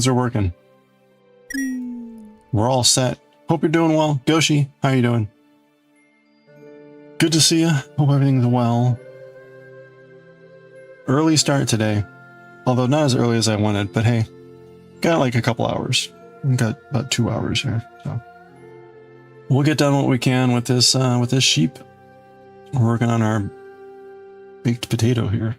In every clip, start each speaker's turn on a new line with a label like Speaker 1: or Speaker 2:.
Speaker 1: things are working. We're all set. Hope you're doing well. Goshi, how you doing? Good to see you. Hope everything's well. Early start today. Although not as early as I wanted, but hey, got like a couple hours. Got about 2 hours here, so we'll get done what we can with this sheep. We're working on our baked potato here.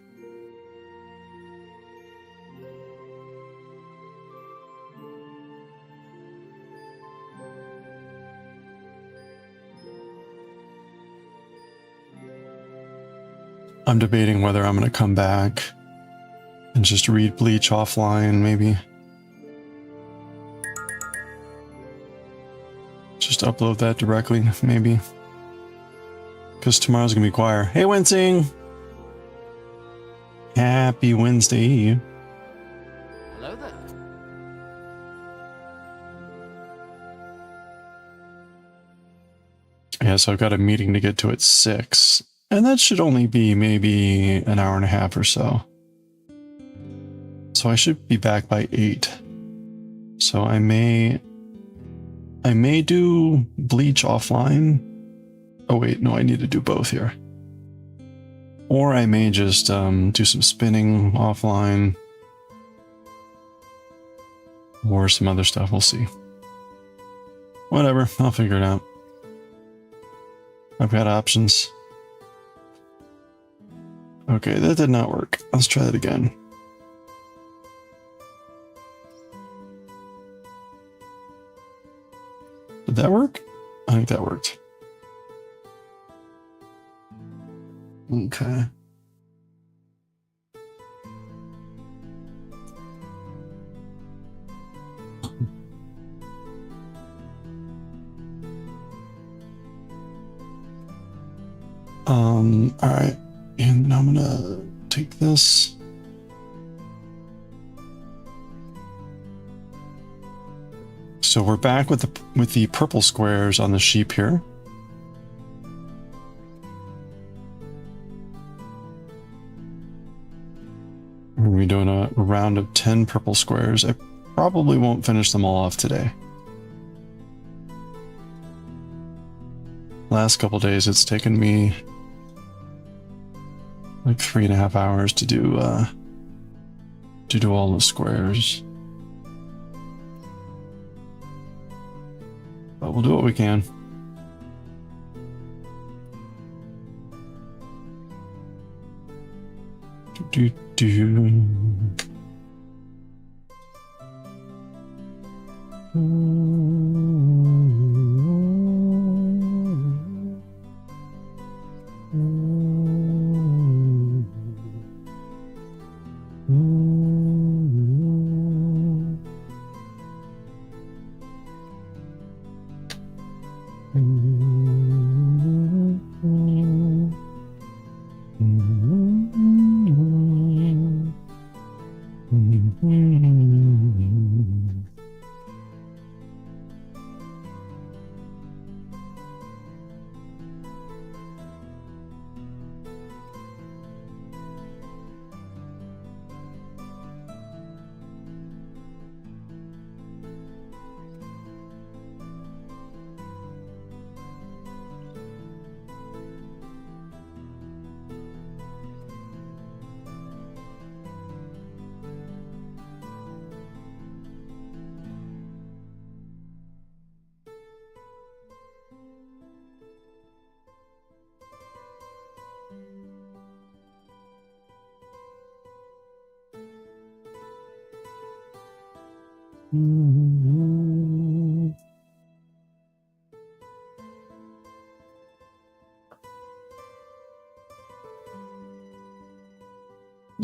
Speaker 1: I'm debating whether I'm going to come back and just read Bleach offline, maybe. Just upload that directly, maybe. Because tomorrow's going to be choir. Hey, Wincing! Happy Wednesday Eve.
Speaker 2: Hello there.
Speaker 1: Yeah, so I've got a meeting to get to at 6. And that should only be maybe an hour and a half or so. So I should be back by 8. So I may do Bleach offline. Oh wait, no, I need to do both here. Or I may just do some spinning offline. Or some other stuff, we'll see. Whatever, I'll figure it out. I've got options. Okay, that did not work. Let's try that again. Did that work? I think that worked. Okay. All right. And I'm gonna take this. So we're back with the purple squares on the sheep here. We're gonna be doing a round of 10 purple squares. I probably won't finish them all off today. Last couple days it's taken me like 3.5 hours to do all the squares. But we'll do what we can. Do.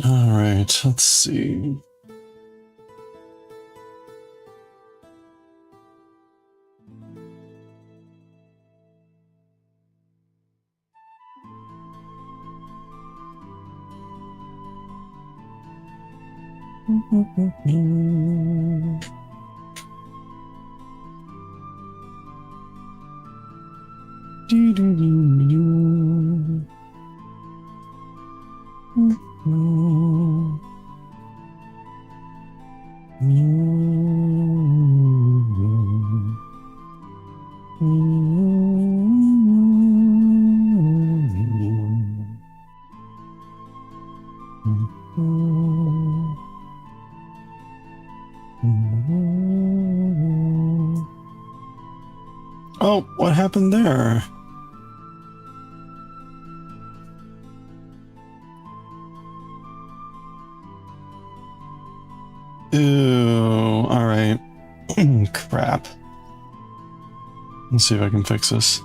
Speaker 1: All right, let's see. Oh, what happened there? Ew, alright. Crap. Let's see if I can fix this.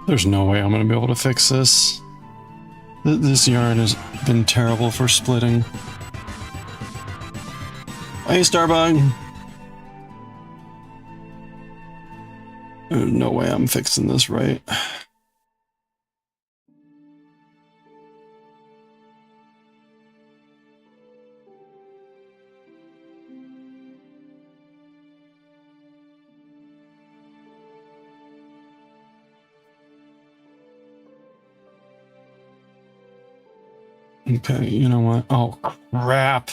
Speaker 1: There's no way I'm going to be able to fix this. This yarn has been terrible for splitting. Hey, Starbug! There's no way I'm fixing this right. Okay, you know what? Oh, crap.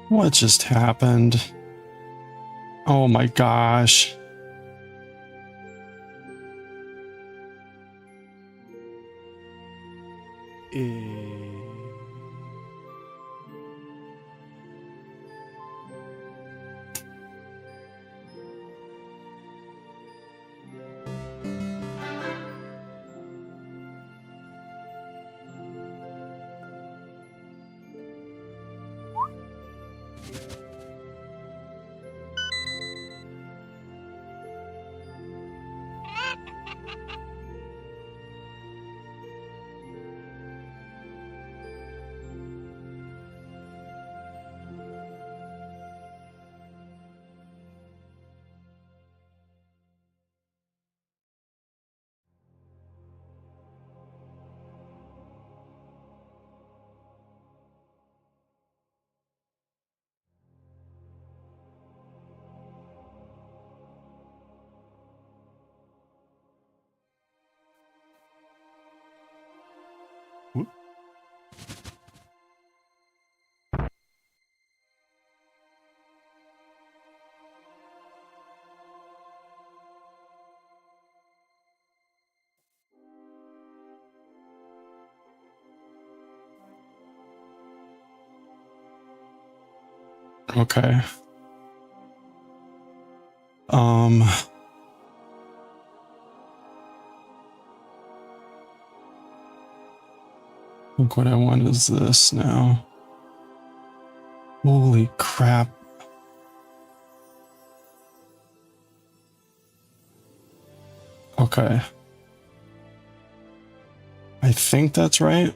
Speaker 1: What just happened? Oh my gosh. Okay. Look what I want is this now. Holy crap. Okay. I think that's right.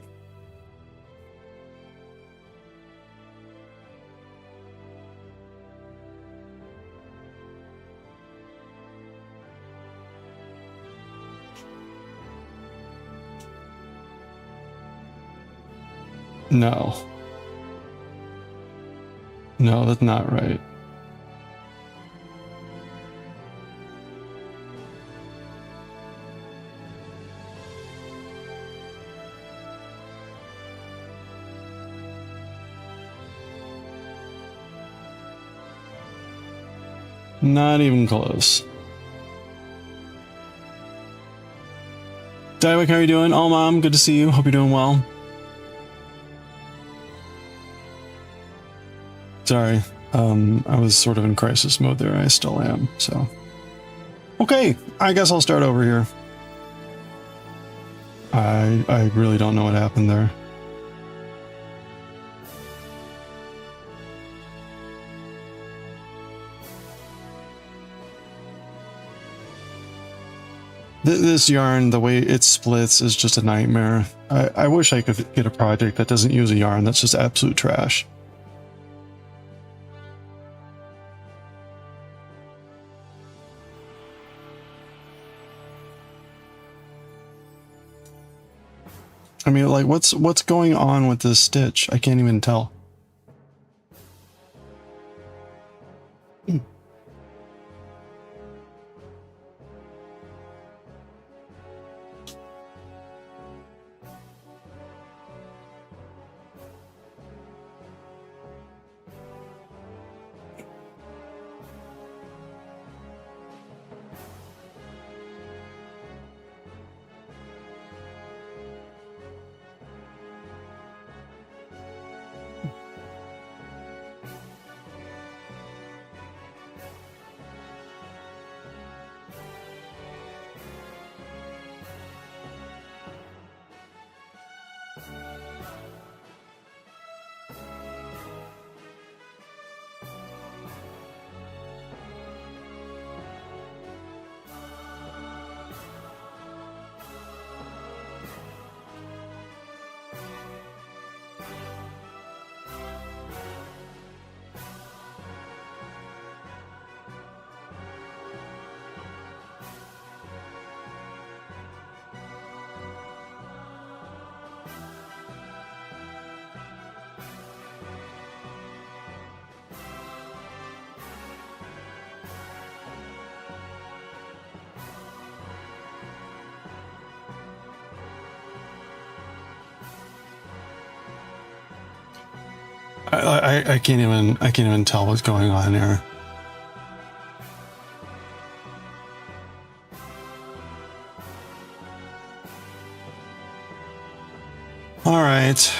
Speaker 1: No. No, that's not right. Not even close. Diewick, how are you doing? Oh, Mom, good to see you. Hope you're doing well. Sorry, I was sort of in crisis mode there. I still am, so. Okay, I guess I'll start over here. I really don't know what happened there. This yarn, the way it splits is just a nightmare. I wish I could get a project that doesn't use a yarn that's just absolute trash. I mean, like, what's going on with this stitch? I can't even tell. I can't even tell what's going on here. All right.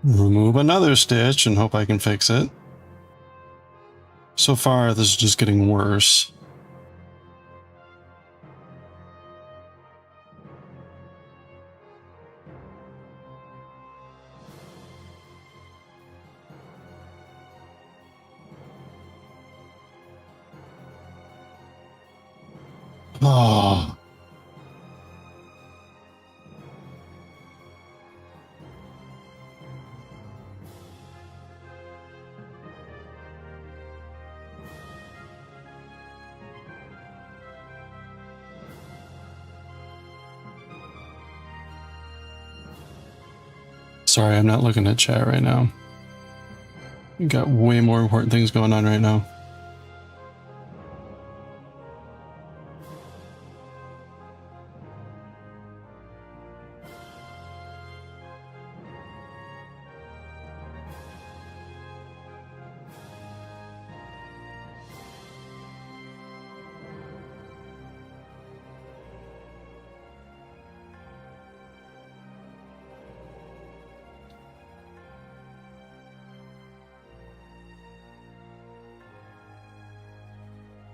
Speaker 1: Remove another stitch and hope I can fix it. So far, this is just getting worse. Oh. Sorry, I'm not looking at chat right now. We got way more important things going on right now.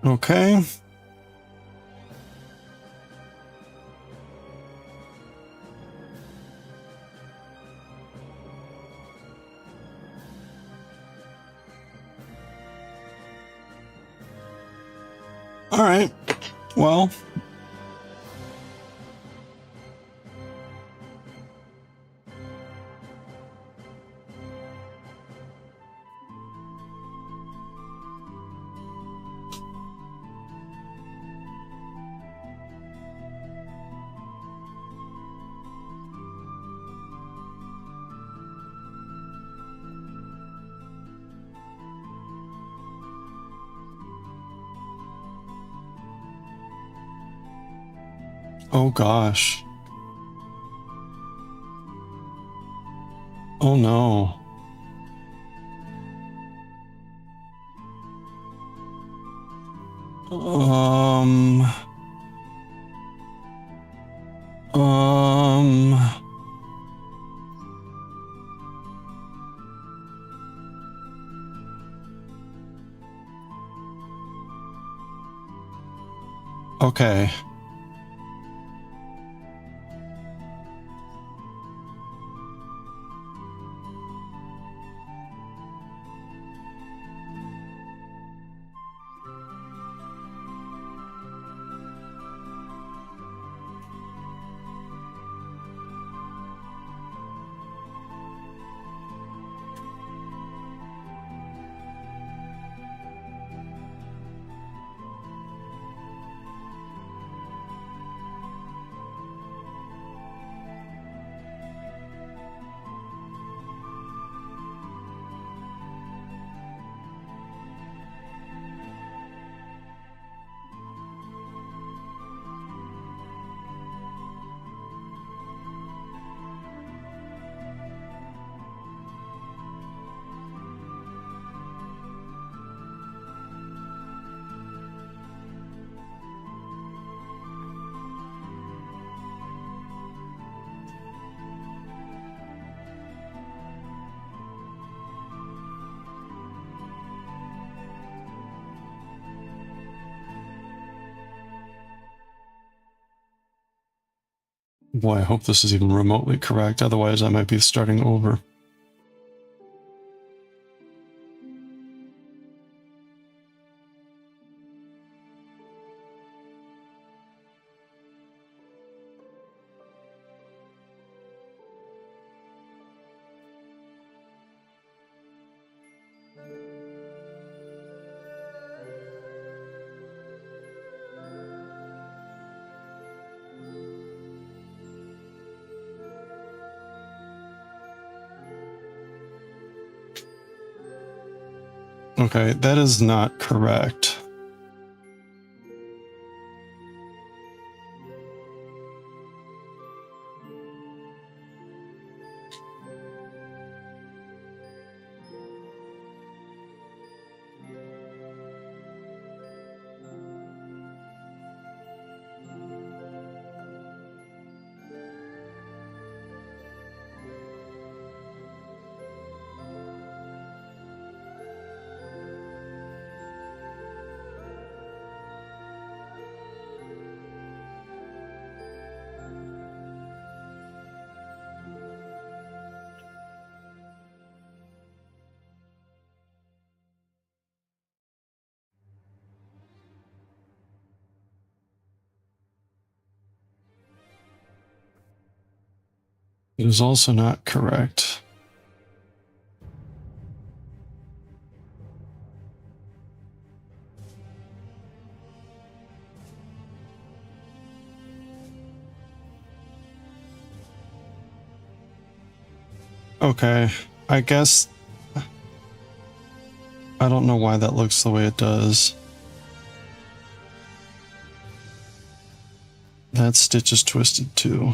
Speaker 1: Okay. All right. Well. Oh gosh. Oh no. Um. Okay. Boy, I hope this is even remotely correct, otherwise I might be starting over. Okay, that is not correct. It is also not correct. Okay, I guess I don't know why that looks the way it does. That stitch is twisted too.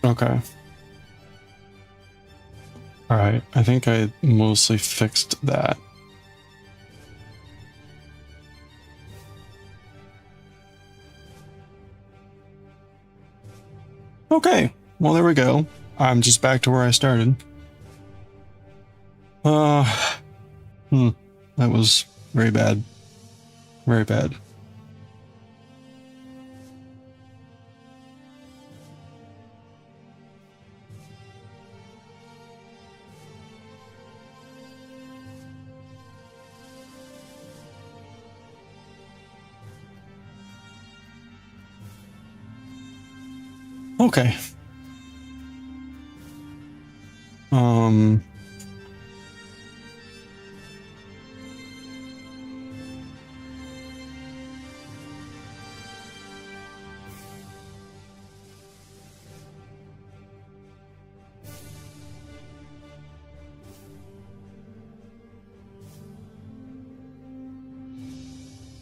Speaker 1: Okay. Alright, I think I mostly fixed that. Okay, well there we go. I'm just back to where I started. That was very bad. Very bad. Okay.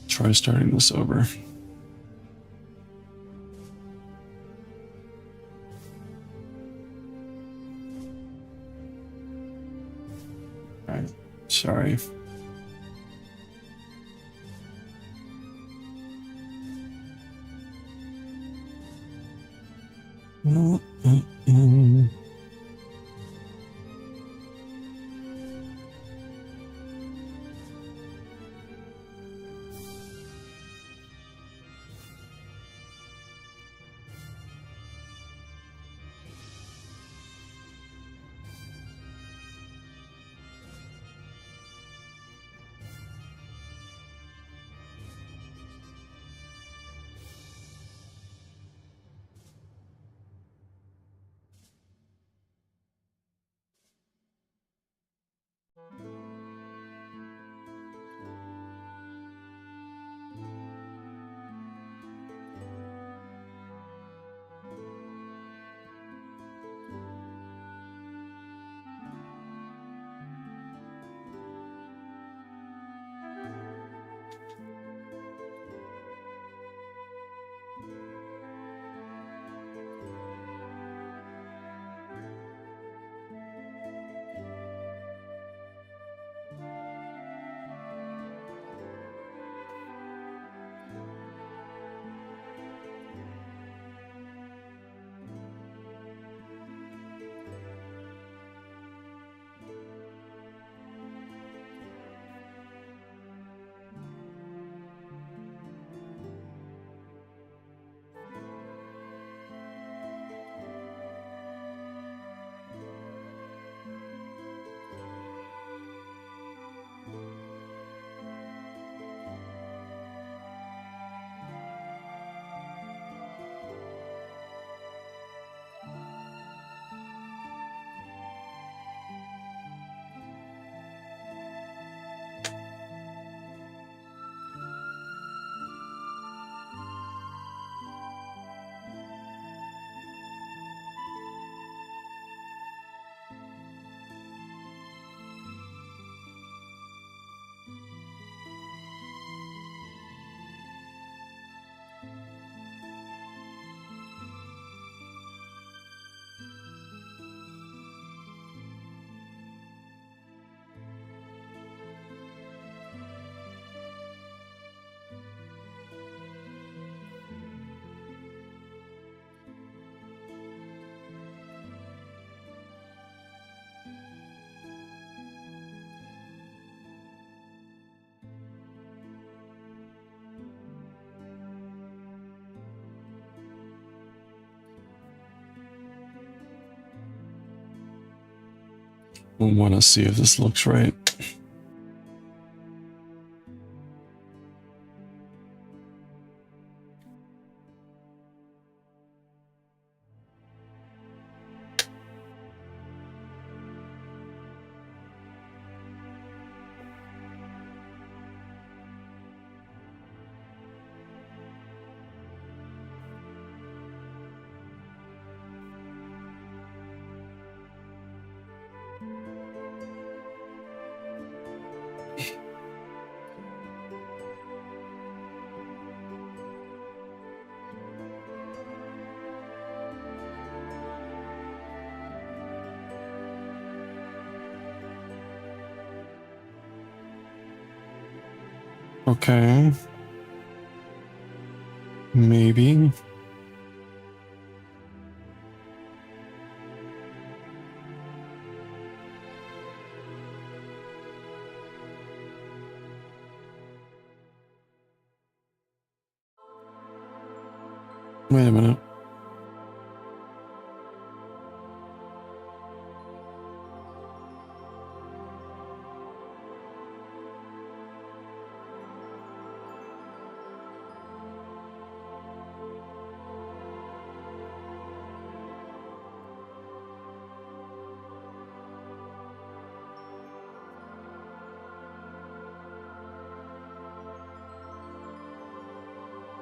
Speaker 1: Try starting this over. Alright, sorry. I want to see if this looks right. Okay. Maybe. Wait a minute.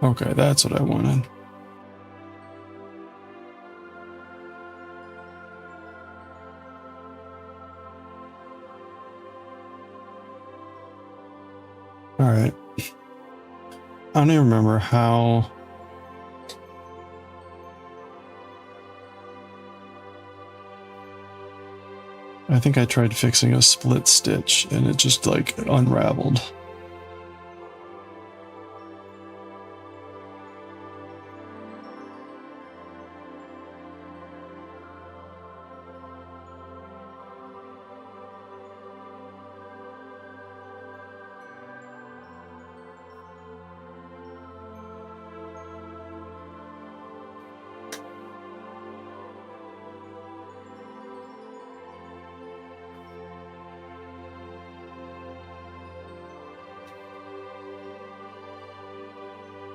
Speaker 1: Okay, that's what I wanted. All right. I don't even remember how. I think I tried fixing a split stitch and it just like unraveled.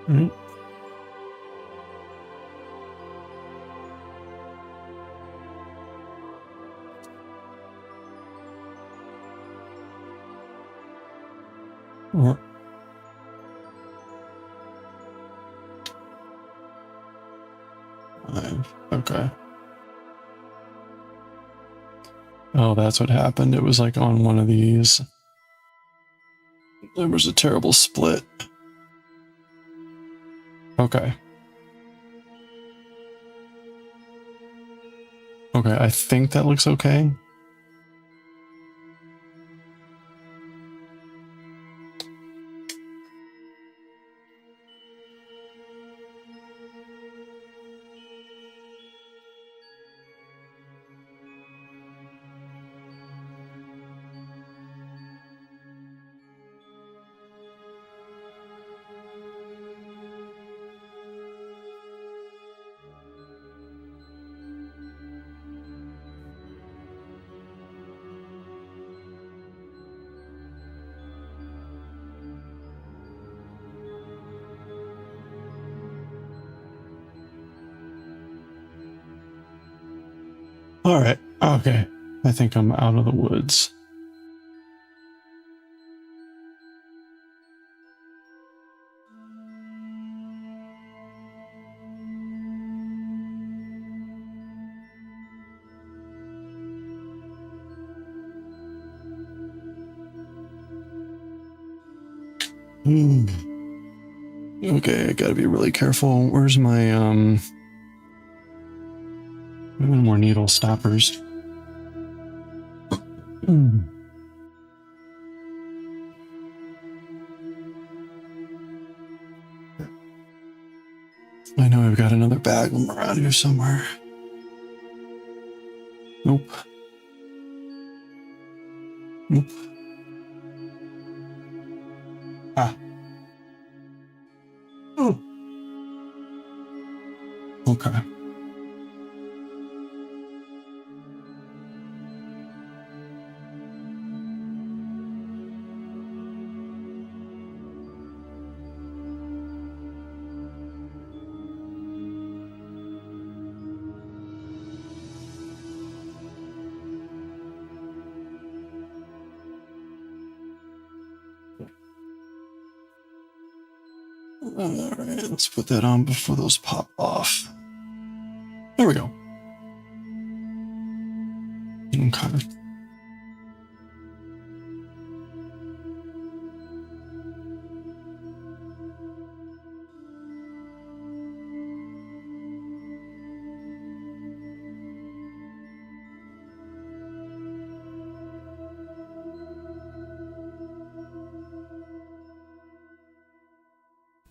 Speaker 1: Mm. Or okay. Oh, that's what happened. It was like on one of these. There was a terrible split. Okay. Okay, I think that looks okay. All right. Okay. I think I'm out of the woods. Okay, I gotta be really careful. Where's my more needle stoppers? I know I've got another bag around here somewhere. Nope. Nope. Ah. Oh. Okay. Alright, let's put that on before those pop off. There we go. Okay.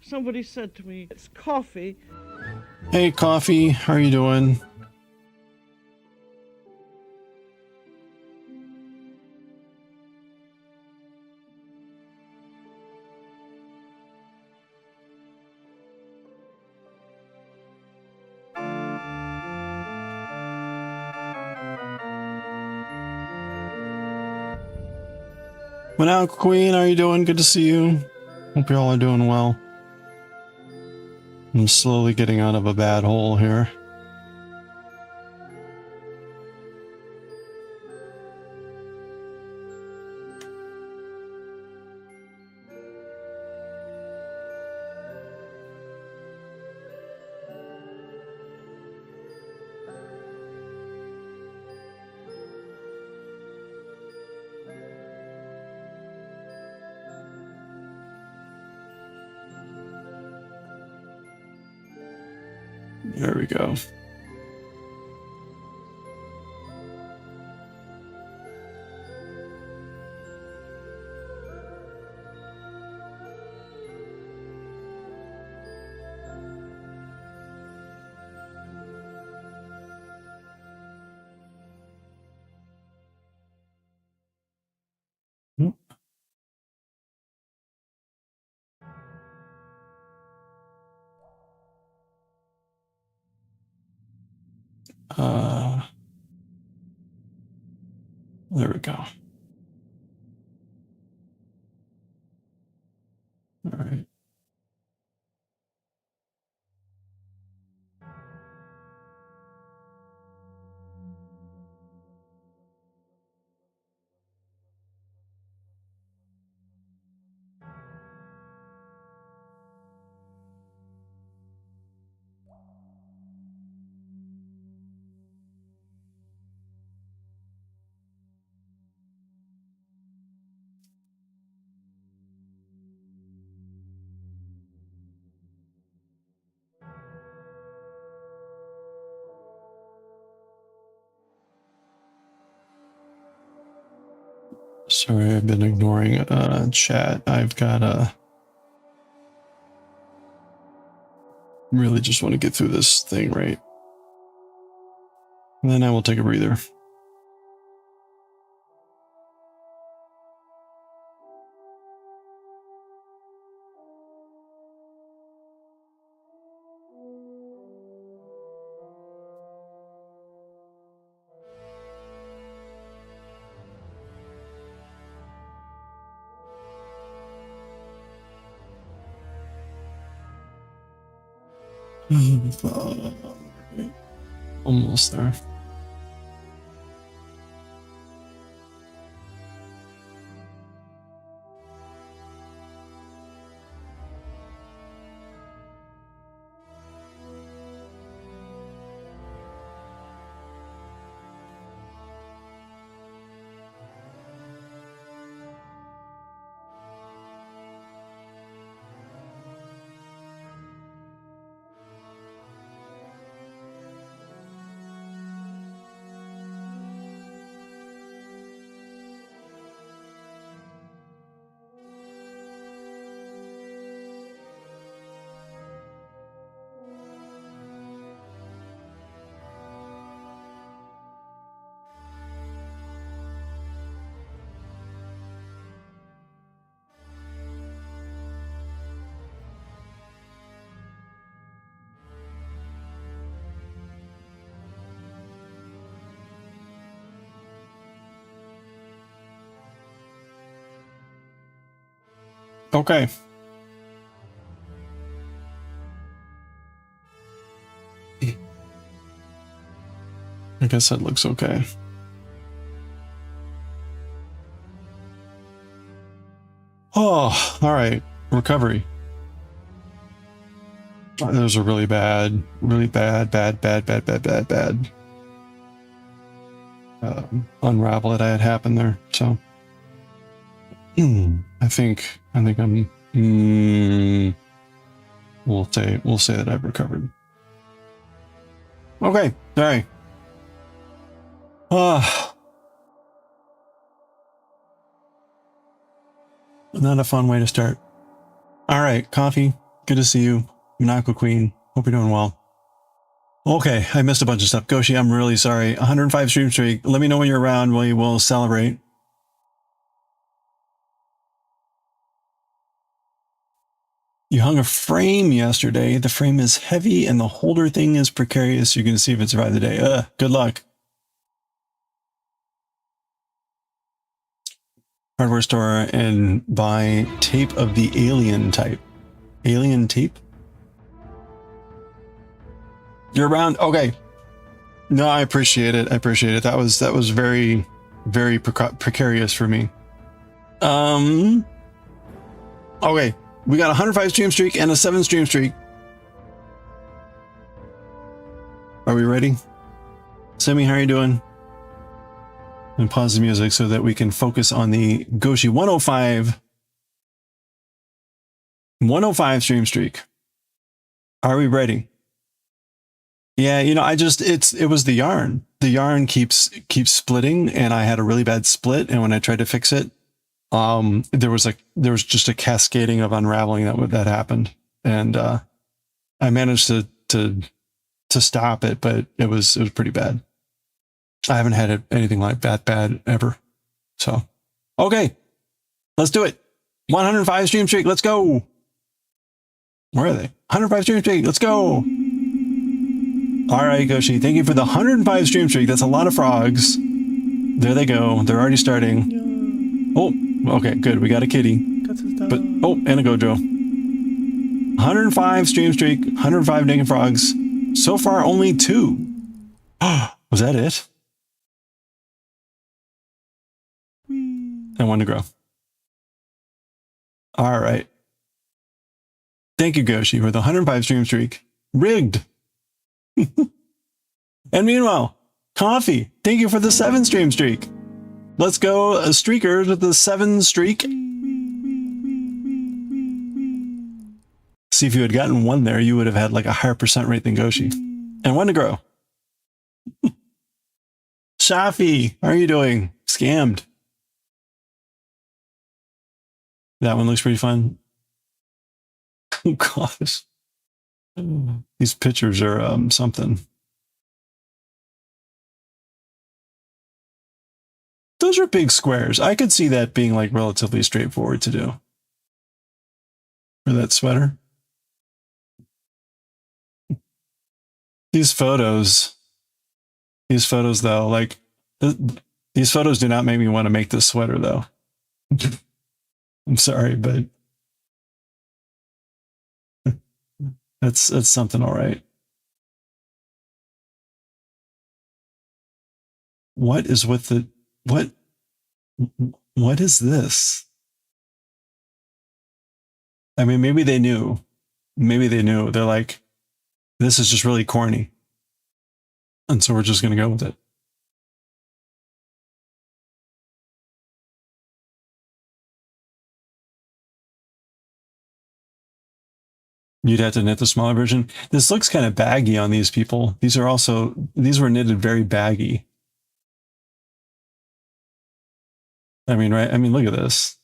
Speaker 3: Somebody said to me, it's coffee.
Speaker 1: Hey, Coffee, how are you doing? What out, Queen? How are you doing? Good to see you. Hope you all are doing well. I'm slowly getting out of a bad hole here. There we go. Uh, there we go. All right. Sorry, I've been ignoring chat. I've got really just want to get through this thing, right? And then I will take a breather. Almost there. Okay. I guess that looks okay. Oh, all right. Recovery. There's a really bad unravel that I had happened there. So I think I'm we'll say that I've recovered. Okay, sorry. Not a fun way to start. All right, coffee. Good to see you, Minako Queen. Hope you're doing well. Okay, I missed a bunch of stuff. Goshi, I'm really sorry. 105 stream streak. Let me know when you're around. We will celebrate. You hung a frame yesterday. The frame is heavy and the holder thing is precarious. You're going to see if it survived the day. Good luck. Hardware store and buy tape of the alien type. Alien tape? You're around? Okay. No, I appreciate it. I appreciate it. That was very, very precarious for me. Okay. We got a 105 stream streak and a 7 stream streak. Are we ready? Simi, how are you doing? And pause the music so that we can focus on the Goshi 105 stream streak. Are we ready? Yeah, you know, it was the yarn. The yarn keeps splitting, and I had a really bad split, and when I tried to fix it, there was just a cascading of unraveling that happened, and I managed to stop it, but it was pretty bad. I haven't had anything like that bad ever. So, okay, let's do it. 105 stream streak. Let's go. Where are they? 105 stream streak. Let's go. All right, Goshi. Thank you for the 105 stream streak. That's a lot of frogs. There they go. They're already starting. Oh, okay, good. We got a kitty. But and a Gojo. 105 stream streak. 105 naked frogs. So far, only 2. Was that it? And 1 to grow. All right. Thank you, Goshi, for the 105 stream streak. Rigged. And meanwhile, Coffee, thank you for the 7 stream streak. Let's go, streakers, with the 7 streak. See, if you had gotten 1 there, you would have had like a higher percent rate than Goshi. And 1 to grow. Shafi, how are you doing? Scammed. That one looks pretty fun. Oh gosh. These pictures are something. Those are big squares. I could see that being like relatively straightforward to do. For that sweater. These photos though, like these photos do not make me want to make this sweater though. I'm sorry, but that's something, all right. What is with the what is this? I mean, maybe they knew. Maybe they knew. They're like, this is just really corny. And so we're just going to go with it. You'd have to knit the smaller version. This looks kind of baggy on these people. These were knitted very baggy. I mean, right? I mean, look at this.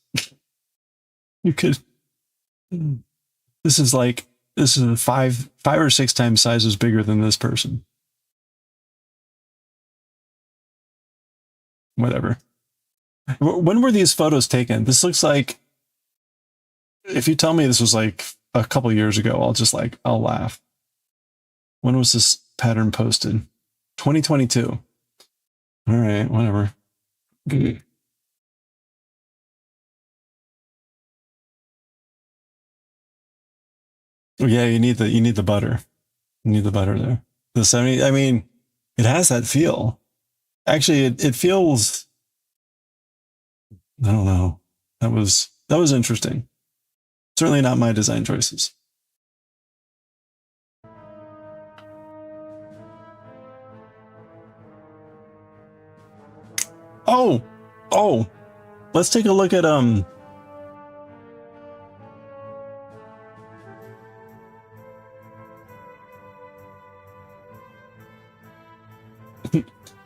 Speaker 1: You could, this is 5 or 6 times sizes bigger than this person. Whatever. When were these photos taken? This looks like, if you tell me this was like a couple years ago, I'll laugh. When was this pattern posted? 2022. All right, whatever. Yeah, you need the butter. You need the butter there. The 70, I mean, it has that feel. Actually, it feels, I don't know. That was interesting. Certainly not my design choices. Oh, let's take a look at,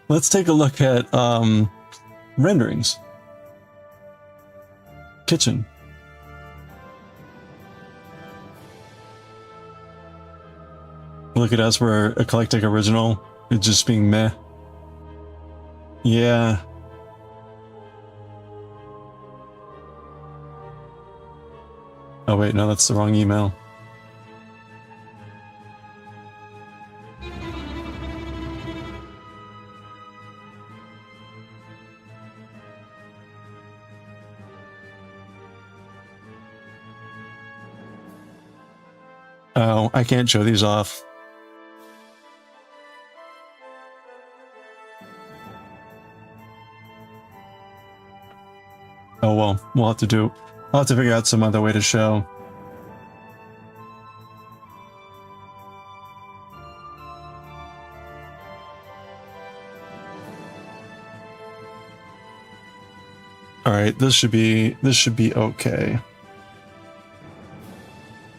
Speaker 1: let's take a look at, renderings. Kitchen. Look at us, we're a eclectic original. It's just being meh. Yeah. Oh wait, no, that's the wrong email. Oh, I can't show these off. Oh well, I'll have to figure out some other way to show. All right, this should be okay.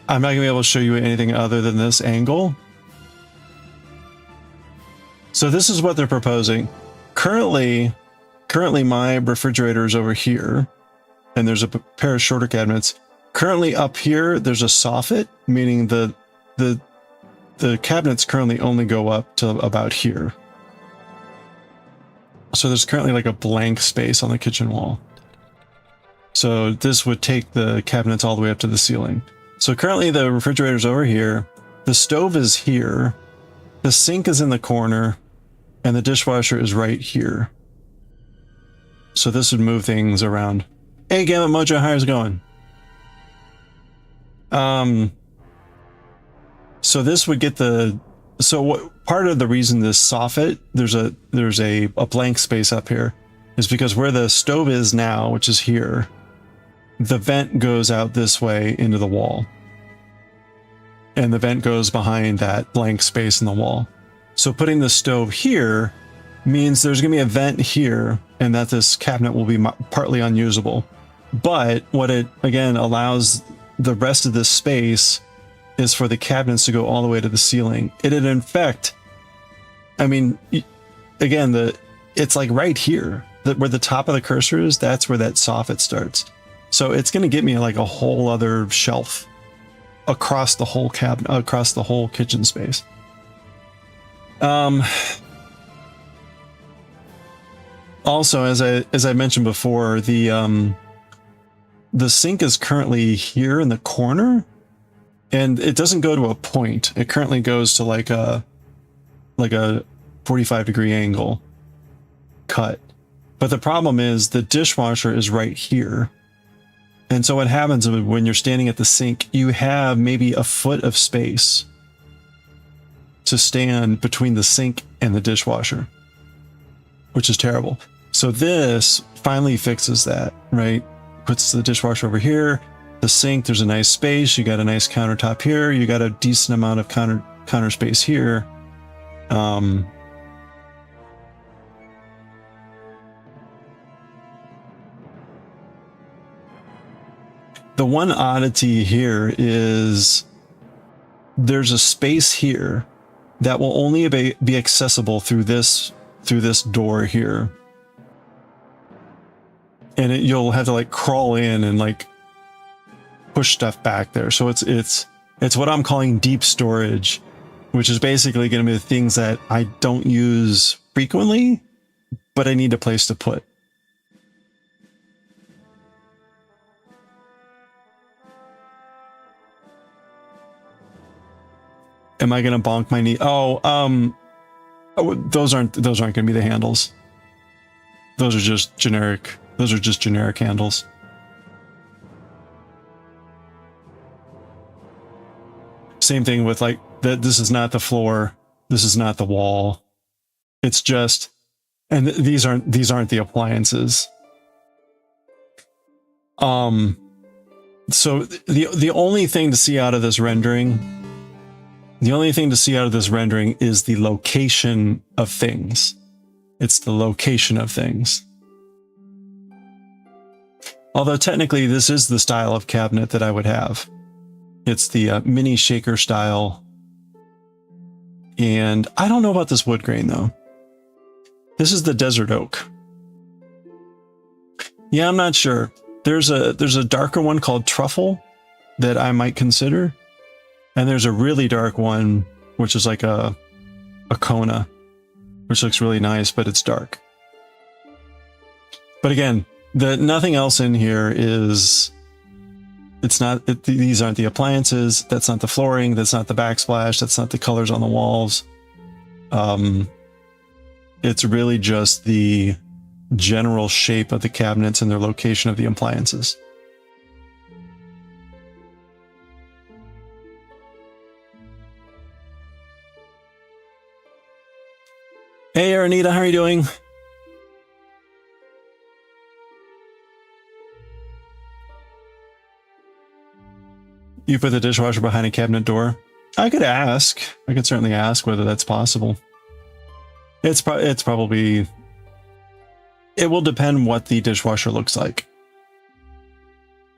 Speaker 1: I'm not gonna be able to show you anything other than this angle. So this is what they're proposing. Currently my refrigerator is over here, and there's a pair of shorter cabinets. Currently up here, there's a soffit, meaning the cabinets currently only go up to about here. So there's currently like a blank space on the kitchen wall. So this would take the cabinets all the way up to the ceiling. So currently the refrigerator's over here, the stove is here, the sink is in the corner, and the dishwasher is right here. So this would move things around. Hey, Gamut Mojo, how's it going? So this would get part of the reason this soffit, there's a blank space up here, is because where the stove is now, which is here, the vent goes out this way into the wall. And the vent goes behind that blank space in the wall. So putting the stove here means there's going to be a vent here, and that this cabinet will be partly unusable. But what it, again, allows the rest of this space is for the cabinets to go all the way to the ceiling. It'd in fact, I mean, again, it's like right here, where the top of the cursor is, that's where that soffit starts. So it's going to get me like a whole other shelf across the whole cabinet, across the whole kitchen space. Also, as I mentioned before, the sink is currently here in the corner, and it doesn't go to a point. It currently goes to like a 45-degree angle cut. But the problem is the dishwasher is right here. And so what happens when you're standing at the sink, you have maybe a foot of space to stand between the sink and the dishwasher, which is terrible. So this finally fixes that, right? Puts the dishwasher over here, the sink, there's a nice space, you got a nice countertop here, you got a decent amount of counter space here. The one oddity here is there's a space here that will only be accessible through this door here. And you'll have to like crawl in and like push stuff back there. So it's what I'm calling deep storage, which is basically going to be the things that I don't use frequently, but I need a place to put. Am I going to bonk my knee? Those aren't going to be the handles. Those are just generic handles. Same thing with like that. This is not the floor. This is not the wall. It's just, and these aren't the appliances. So the only thing to see out of this rendering, is the location of things. It's the location of things. Although technically this is the style of cabinet that I would have. It's the mini shaker style. And I don't know about this wood grain though. This is the desert oak. Yeah, I'm not sure. There's a darker one called truffle that I might consider. And there's a really dark one, which is like a Kona, which looks really nice, but it's dark. But again, nothing else in here is, these aren't the appliances, that's not the flooring, that's not the backsplash, that's not the colors on the walls. It's really just the general shape of the cabinets and their location of the appliances. Hey, Aranita, how are you doing? You put the dishwasher behind a cabinet door? I could ask. I could certainly ask whether that's possible. It's probably... It will depend what the dishwasher looks like.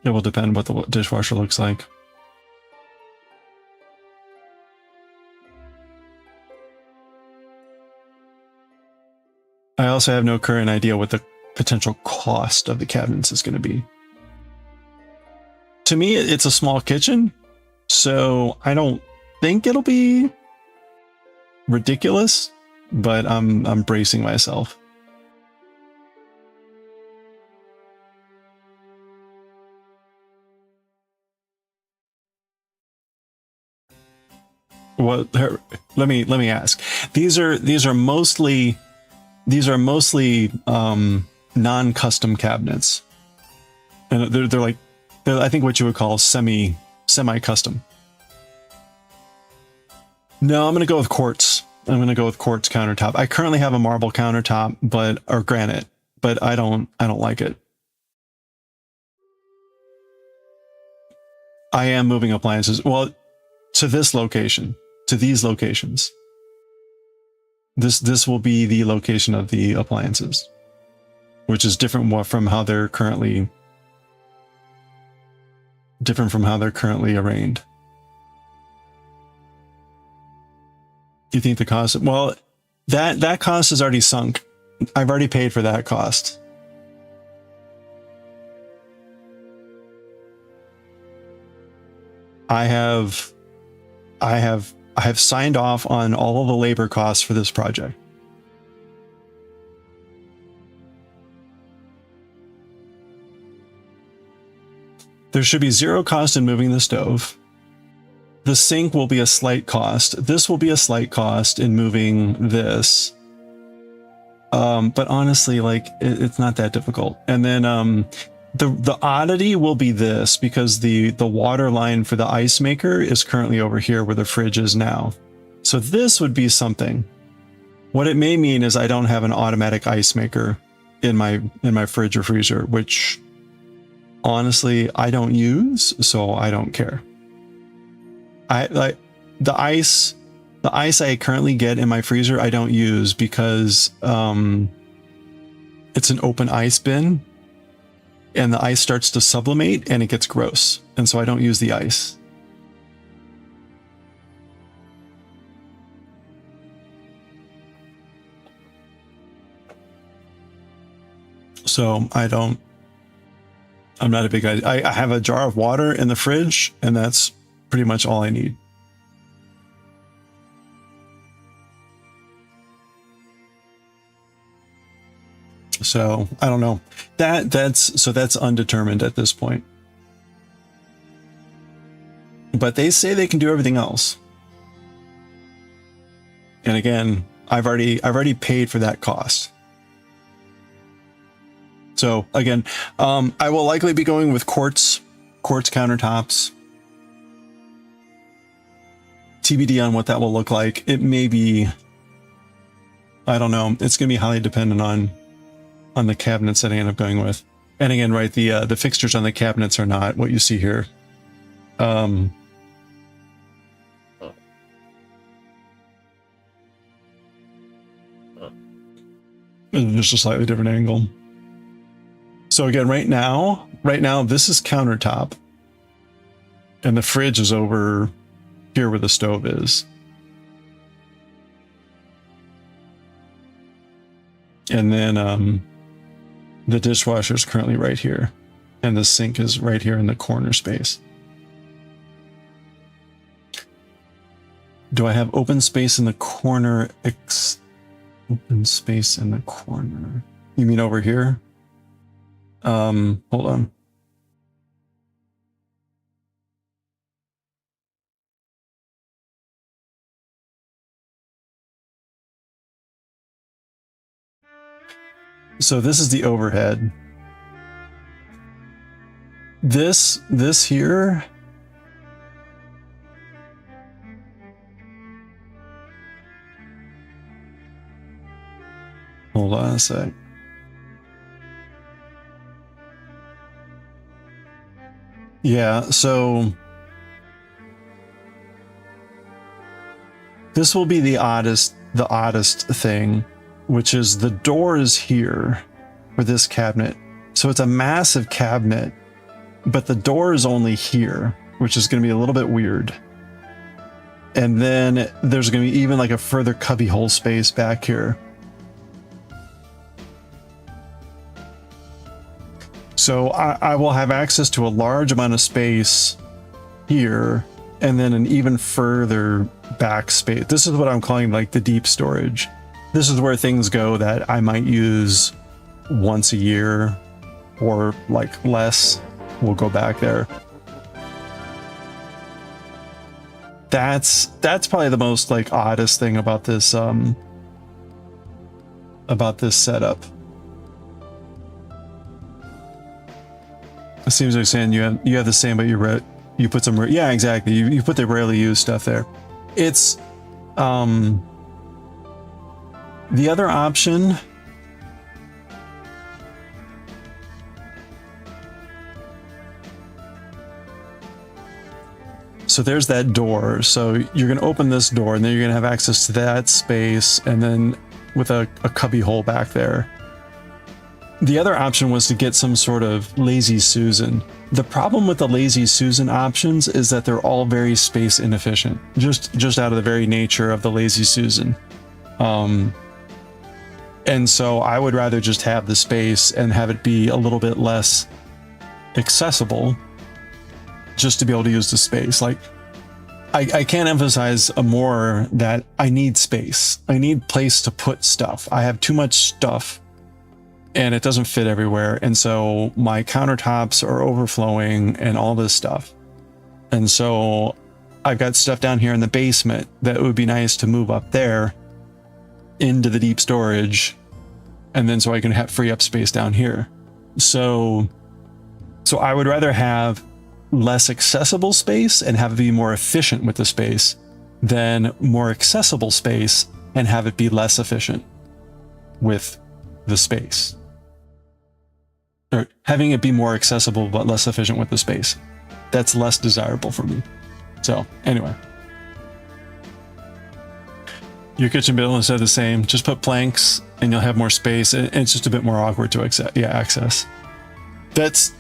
Speaker 1: It will depend what the dishwasher looks like. I also have no current idea what the potential cost of the cabinets is going to be. To me, it's a small kitchen, so I don't think it'll be ridiculous, but I'm bracing myself. Well, let me ask. These are mostly non-custom cabinets, and they're I think what you would call semi-custom. No, I'm gonna go with quartz. I'm gonna go with quartz countertop. I currently have a marble countertop, or granite, but I don't like it. I am moving appliances. Well, to this location, to these locations. This will be the location of the appliances, which is different from how they're currently arranged. You think the cost? Well, that cost is already sunk. I've already paid for that cost. I have signed off on all of the labor costs for this project. There should be zero cost in moving the stove. The sink will be a slight cost. This will be a slight cost in moving this. But honestly, it's not that difficult. And then the oddity will be this, because the water line for the ice maker is currently over here where the fridge is now. So this would be something. What it may mean is I don't have an automatic ice maker in my fridge or freezer, which honestly I don't use, so I don't care. The ice I currently get in my freezer I don't use because it's an open ice bin. And the ice starts to sublimate and it gets gross. And so I don't use the ice. So I'm not a big guy. I have a jar of water in the fridge and that's pretty much all I need. So I don't know. That's undetermined at this point. But they say they can do everything else. And again, I've already paid for that cost. So again, I will likely be going with quartz countertops. TBD on what that will look like. It may be, I don't know. It's going to be highly dependent on the cabinets that I end up going with. And again, right, the fixtures on the cabinets are not what you see here. Just a slightly different angle. So again, right now, this is countertop. And the fridge is over here where the stove is. And then the dishwasher is currently right here. And the sink is right here in the corner space. Do I have open space in the corner? Open space in the corner. You mean over here? Hold on. So this is the overhead. This here. Hold on a sec. Yeah, so this will be the oddest thing, which is the door is here for this cabinet. So it's a massive cabinet, but the door is only here, which is going to be a little bit weird. And then there's going to be even like a further cubbyhole space back here. So I will have access to a large amount of space here, and then an even further back space. This is what I'm calling like the deep storage. This is where things go that I might use once a year or like less. We'll go back there. That's probably the most like oddest thing about this setup. It seems like saying you have the same, but you put some, yeah, exactly. You put the rarely used stuff there. It's the other option. So there's that door. So you're going to open this door and then you're going to have access to that space, and then with a cubby hole back there. The other option was to get some sort of Lazy Susan. The problem with the Lazy Susan options is that they're all very space inefficient, just out of the very nature of the Lazy Susan. And so I would rather just have the space and have it be a little bit less accessible, just to be able to use the space. Like, I can't emphasize more that I need space. I need place to put stuff. I have too much stuff and it doesn't fit everywhere. And so my countertops are overflowing and all this stuff. And so I've got stuff down here in the basement that it would be nice to move up there into the deep storage. And then so I can free up space down here. So I would rather have less accessible space and have it be more efficient with the space than more accessible space and have it be less efficient with the space. Or having it be more accessible but less efficient with the space. That's less desirable for me. So anyway. Your kitchen bill is the same. Just put planks and you'll have more space, and it's just a bit more awkward to access. That's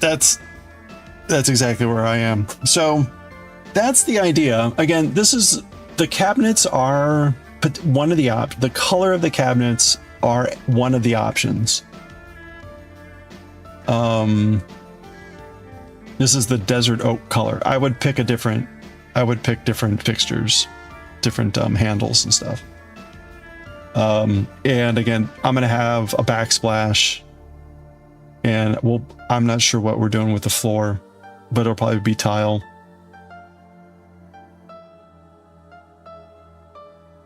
Speaker 1: exactly where I am. So that's the idea. Again, this is, the cabinets are one of the the color of the cabinets are one of the options. This is the desert oak color. I would pick different fixtures, different handles and stuff. And again, I'm going to have a backsplash, and I'm not sure what we're doing with the floor, but it'll probably be tile.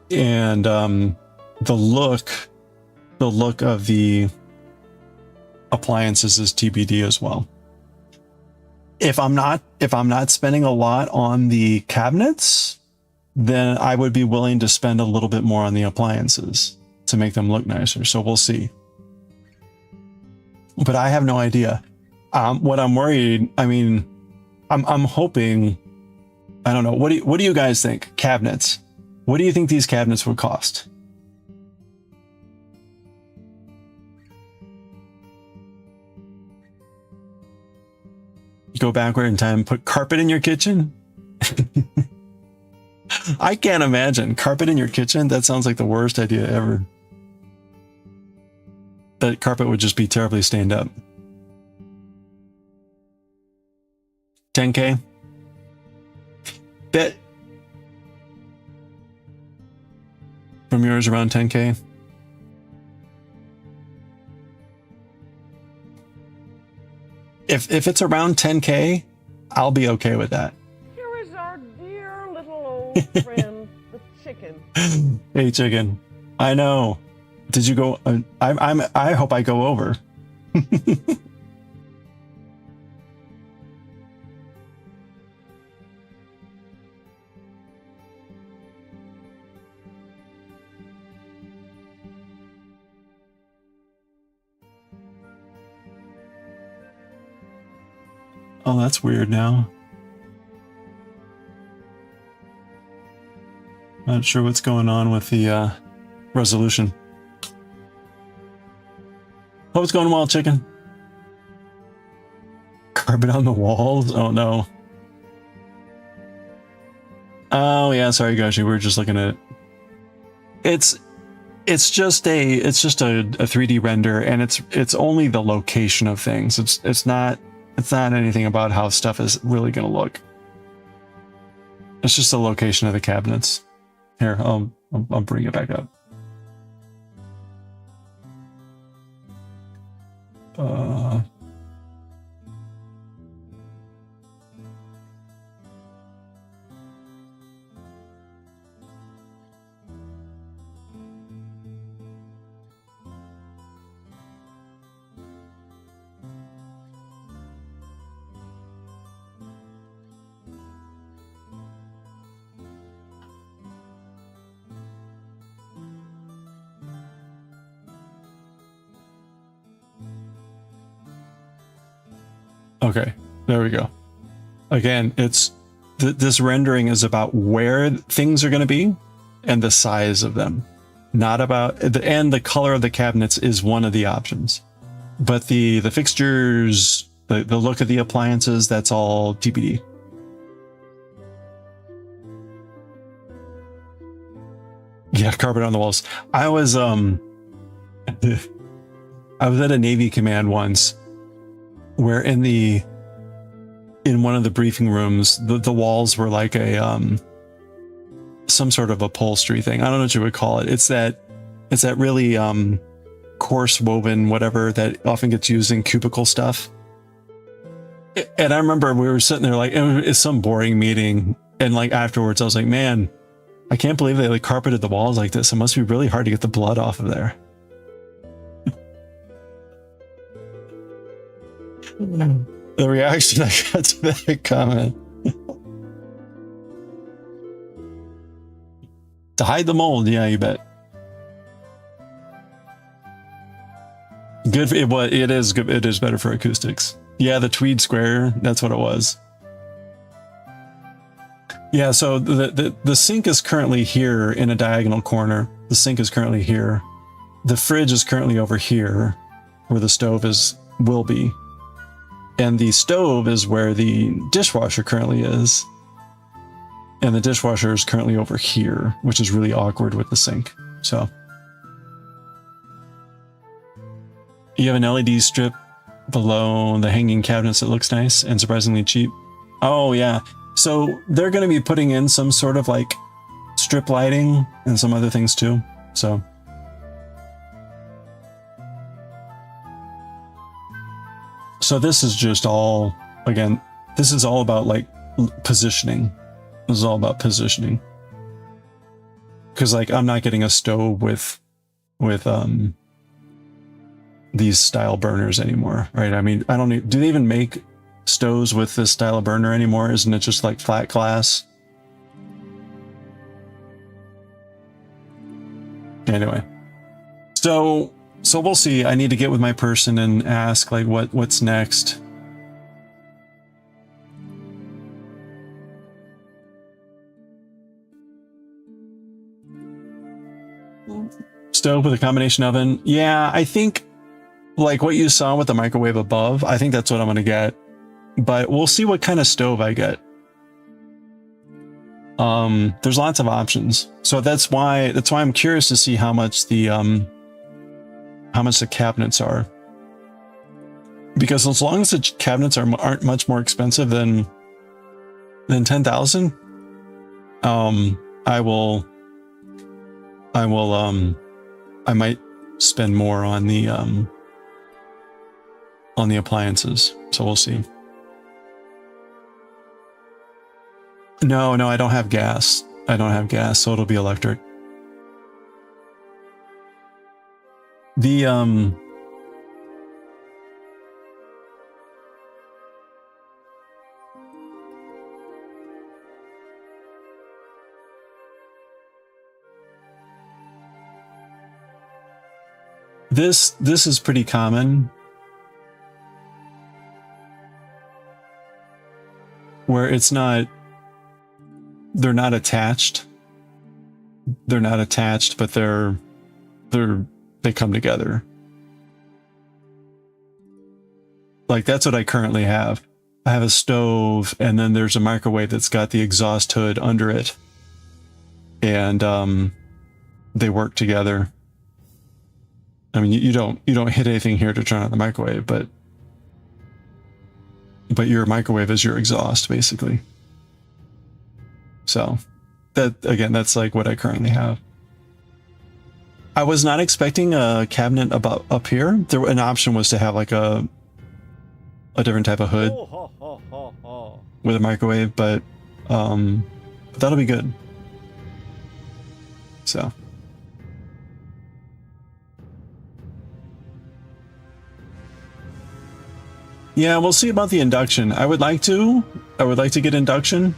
Speaker 1: And the look of the appliances is TBD as well. If I'm not spending a lot on the cabinets, then I would be willing to spend a little bit more on the appliances to make them look nicer. So we'll see. But I have no idea. What I'm worried, I mean, I'm hoping, I don't know. What do you guys think? Cabinets. What do you think these cabinets would cost? Go backward in time, put carpet in your kitchen? I can't imagine. Carpet in your kitchen? That sounds like the worst idea ever. That carpet would just be terribly stained up. 10K? Bet. From yours around 10K? If it's around 10K, I'll be okay with that.
Speaker 3: Here is our dear little old friend, the chicken.
Speaker 1: Hey, chicken. I know. Did you go? I hope I go over. Oh, that's weird now. Not sure what's going on with the resolution. Hope it's going well, chicken. Carpet on the walls? Oh no. Oh yeah, sorry Gashi, we were just looking at it. It's just a 3D render, and it's only the location of things. It's not anything about how stuff is really gonna look. It's just the location of the cabinets. Here, I'll bring it back up. Okay, there we go. Again, this rendering is about where things are going to be and the size of them, not about and the color of the cabinets is one of the options, but the fixtures, the look of the appliances, that's all TBD. Yeah, carpet on the walls. I was I was at a Navy command once, where in one of the briefing rooms, the walls were like a some sort of upholstery thing. I don't know what you would call it. It's that really coarse woven whatever that often gets used in cubicle stuff. And I remember we were sitting there like, it's some boring meeting, and like afterwards I was like, man, I can't believe they like carpeted the walls like this. It must be really hard to get the blood off of there. The reaction I got to that comment. To hide the mold, yeah, you bet. Good for it. It is good. It is better for acoustics. Yeah, the tweed square. That's what it was. Yeah. So the sink is currently here in a diagonal corner. The sink is currently here. The fridge is currently over here, where the stove will be. And the stove is where the dishwasher currently is. And the dishwasher is currently over here, which is really awkward with the sink. So you have an LED strip below the hanging cabinets that looks nice and surprisingly cheap. Oh yeah. So they're going to be putting in some sort of like strip lighting and some other things too. So this is just all, again, this is all about like positioning. This is all about positioning. Because like I'm not getting a stove with these style burners anymore, right? I mean, I don't need, do they even make stoves with this style of burner anymore? Isn't it just like flat glass? Anyway, so we'll see. I need to get with my person and ask like what's next. Stove with a combination oven. Yeah, I think like what you saw with the microwave above, I think that's what I'm going to get. but we'll see what kind of stove I get. There's lots of options, so that's why I'm curious to see how much the cabinets are, because as long as the cabinets aren't much more expensive than 10,000, I might spend more on the appliances. So we'll see. No, I don't have gas. I don't have gas, so it'll be electric. The this is pretty common, where they're not attached. They're not attached, but they come together. Like that's what I currently have. I have a stove, and then there's a microwave that's got the exhaust hood under it, and they work together. I mean, you don't hit anything here to turn on the microwave, but your microwave is your exhaust, basically. So that, again, that's like what I currently have. I was not expecting a cabinet up here. An option was to have like a different type of hood with a microwave, but that'll be good. So. Yeah, we'll see about the induction. I would like to get induction.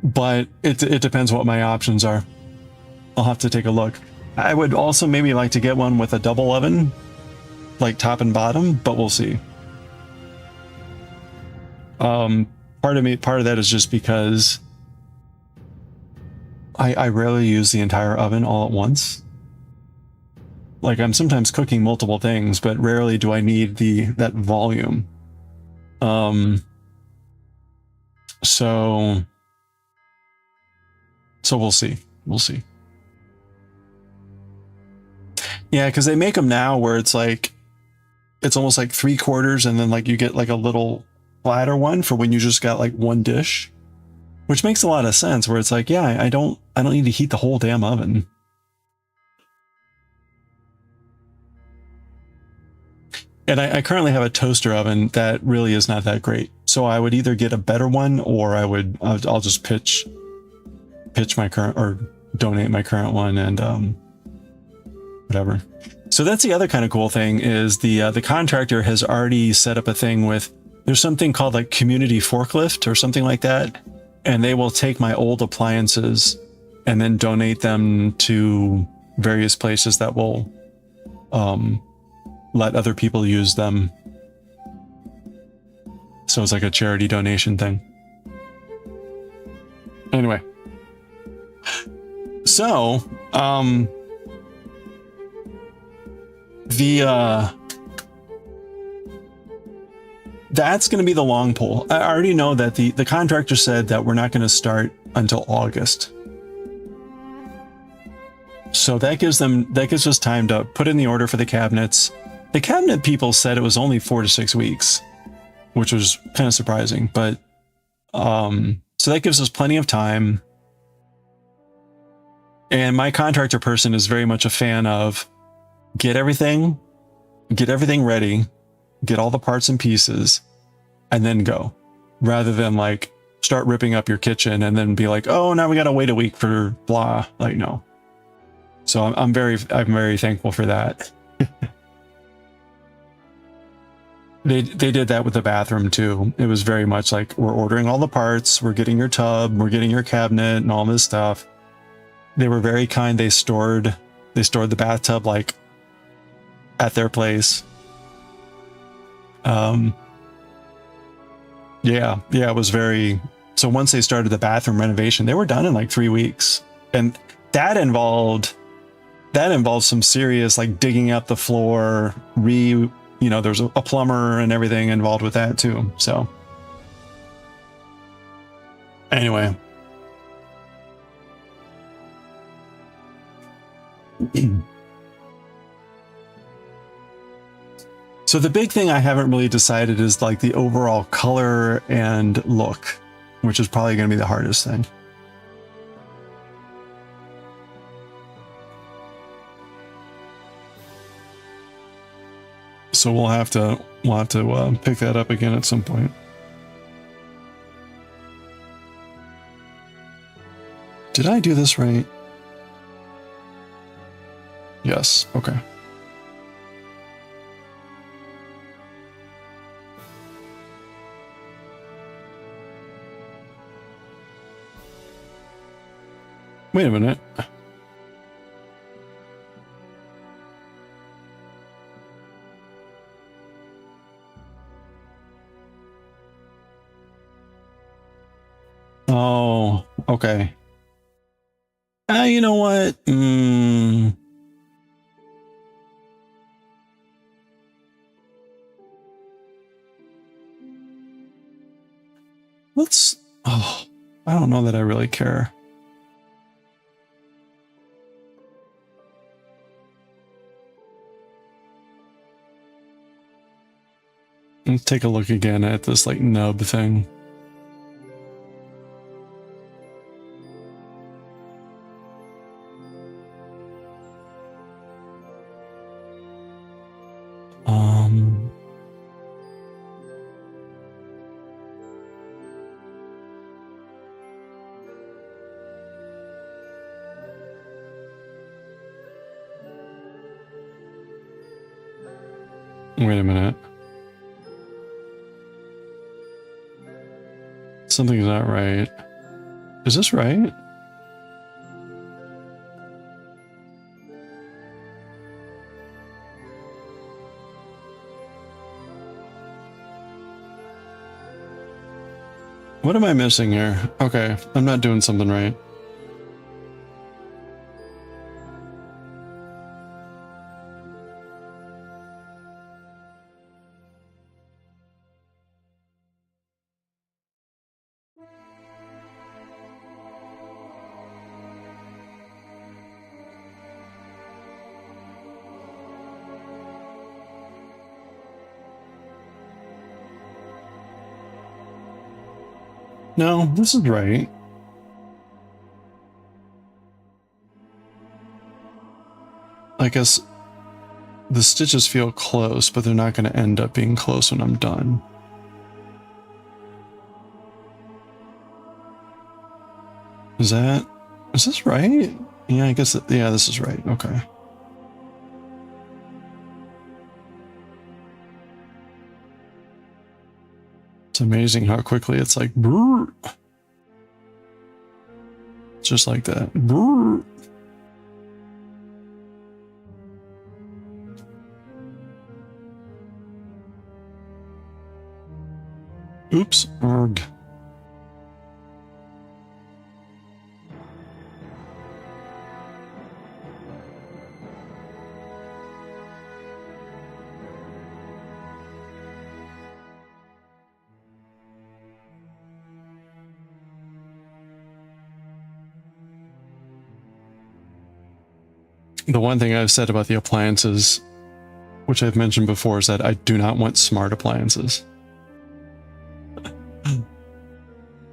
Speaker 1: But it depends what my options are. I'll have to take a look. I would also maybe like to get one with a double oven, like top and bottom, but we'll see. Part of that is just because I rarely use the entire oven all at once. Like I'm sometimes cooking multiple things, but rarely do I need that volume. So we'll see. We'll see. Yeah, because they make them now where it's like, it's almost like 3/4, and then like you get like a little flatter one for when you just got like one dish, which makes a lot of sense. Where it's like, yeah, I don't need to heat the whole damn oven. And I currently have a toaster oven that really is not that great. So I would either get a better one, or I'll just pitch my current, or donate my current one, and whatever. So that's the other kind of cool thing is the contractor has already set up a thing with, there's something called like community forklift or something like that, and they will take my old appliances and then donate them to various places that will let other people use them. So it's like a charity donation thing. Anyway. So, that's going to be the long pull. I already know that the contractor said that we're not going to start until August. So that gives us time to put in the order for the cabinets. The cabinet people said it was only 4 to 6 weeks, which was kind of surprising, but so that gives us plenty of time. And my contractor person is very much a fan of get everything ready, get all the parts and pieces, and then go, rather than like start ripping up your kitchen and then be like, oh, now we got to wait a week for blah. Like, no. So I'm very thankful for that. They did that with the bathroom too. It was very much like, we're ordering all the parts, we're getting your tub, we're getting your cabinet and all this stuff. They were very kind. They stored the bathtub like at their place. Yeah, it was very, so once they started the bathroom renovation, they were done in like 3 weeks. And that involved some serious like digging up the floor, you know, there's a plumber and everything involved with that too. So anyway. So the big thing I haven't really decided is like the overall color and look, which is probably going to be the hardest thing. So we'll have to pick that up again at some point. Did I do this right? Yes. Okay. Wait a minute. Oh, okay. You know what? Let's... Oh, I don't know that I really care. Let's take a look again at this like nub thing. Wait a minute. Something's not right. Is this right? What am I missing here? Okay, I'm not doing something right. No, this is right. I guess the stitches feel close, but they're not going to end up being close when I'm done. Is this right? Yeah, I guess, yeah, this is right. Okay. It's amazing how quickly it's like, brrr. Just like that. Brrr. Oops. Erg. The one thing I've said about the appliances, which I've mentioned before, is that I do not want smart appliances.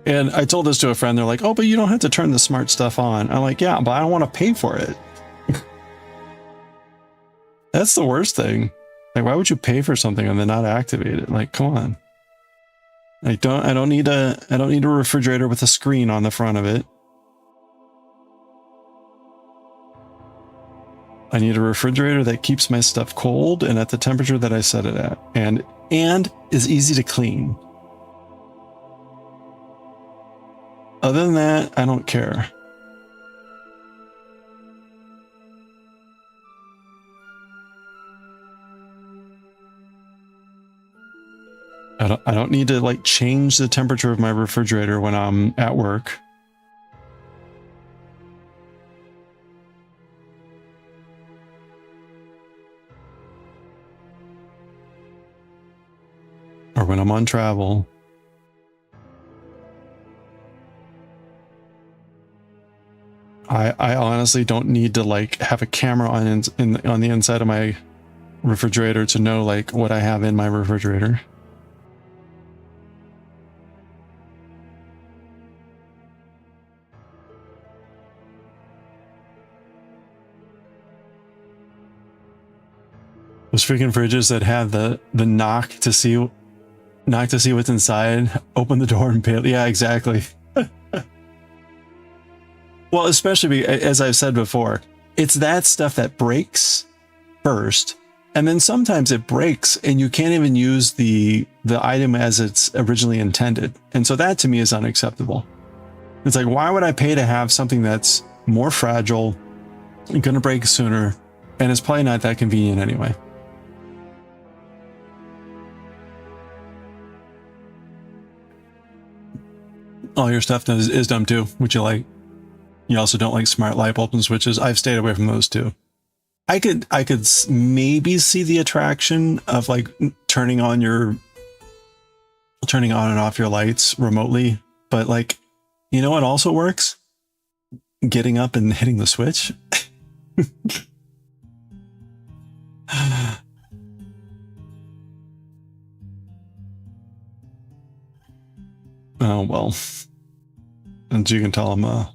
Speaker 1: And I told this to a friend, they're like, oh, but you don't have to turn the smart stuff on. I'm like, yeah, but I don't want to pay for it. That's the worst thing. Like, why would you pay for something and then not activate it? Like, come on. I don't need a refrigerator with a screen on the front of it. I need a refrigerator that keeps my stuff cold and at the temperature that I set it at, and is easy to clean. Other than that, I don't care. I don't need to like change the temperature of my refrigerator when I'm at work. I'm on travel. I honestly don't need to like have a camera on on the inside of my refrigerator to know like what I have in my refrigerator. Those freaking fridges that have the knock to see what's inside, open the door and pay. Yeah, exactly. Well, especially as I've said before, it's that stuff that breaks first, and then sometimes it breaks and you can't even use the item as it's originally intended. And so that to me is unacceptable. It's like, why would I pay to have something that's more fragile, going to break sooner, and it's probably not that convenient anyway? All your stuff is dumb too, which you like. You also don't like smart light bulbs and switches. I've stayed away from those too. I could maybe see the attraction of like turning on and off your lights remotely, but like, you know what also works? Getting up and hitting the switch. Oh well. And you can tell him, oh,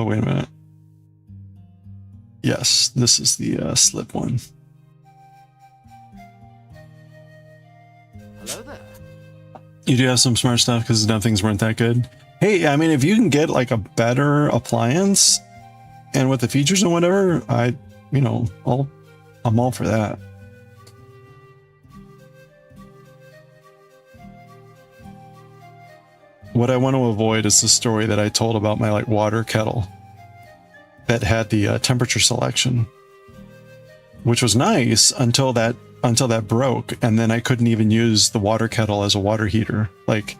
Speaker 1: wait a minute. Yes, this is the slip one.
Speaker 2: Hello there.
Speaker 1: You do have some smart stuff because dumb things weren't that good. Hey, I mean, if you can get like a better appliance and with the features and whatever, I'm all for that. What I want to avoid is the story that I told about my like water kettle that had the temperature selection, which was nice until that broke, and then I couldn't even use the water kettle as a water heater. Like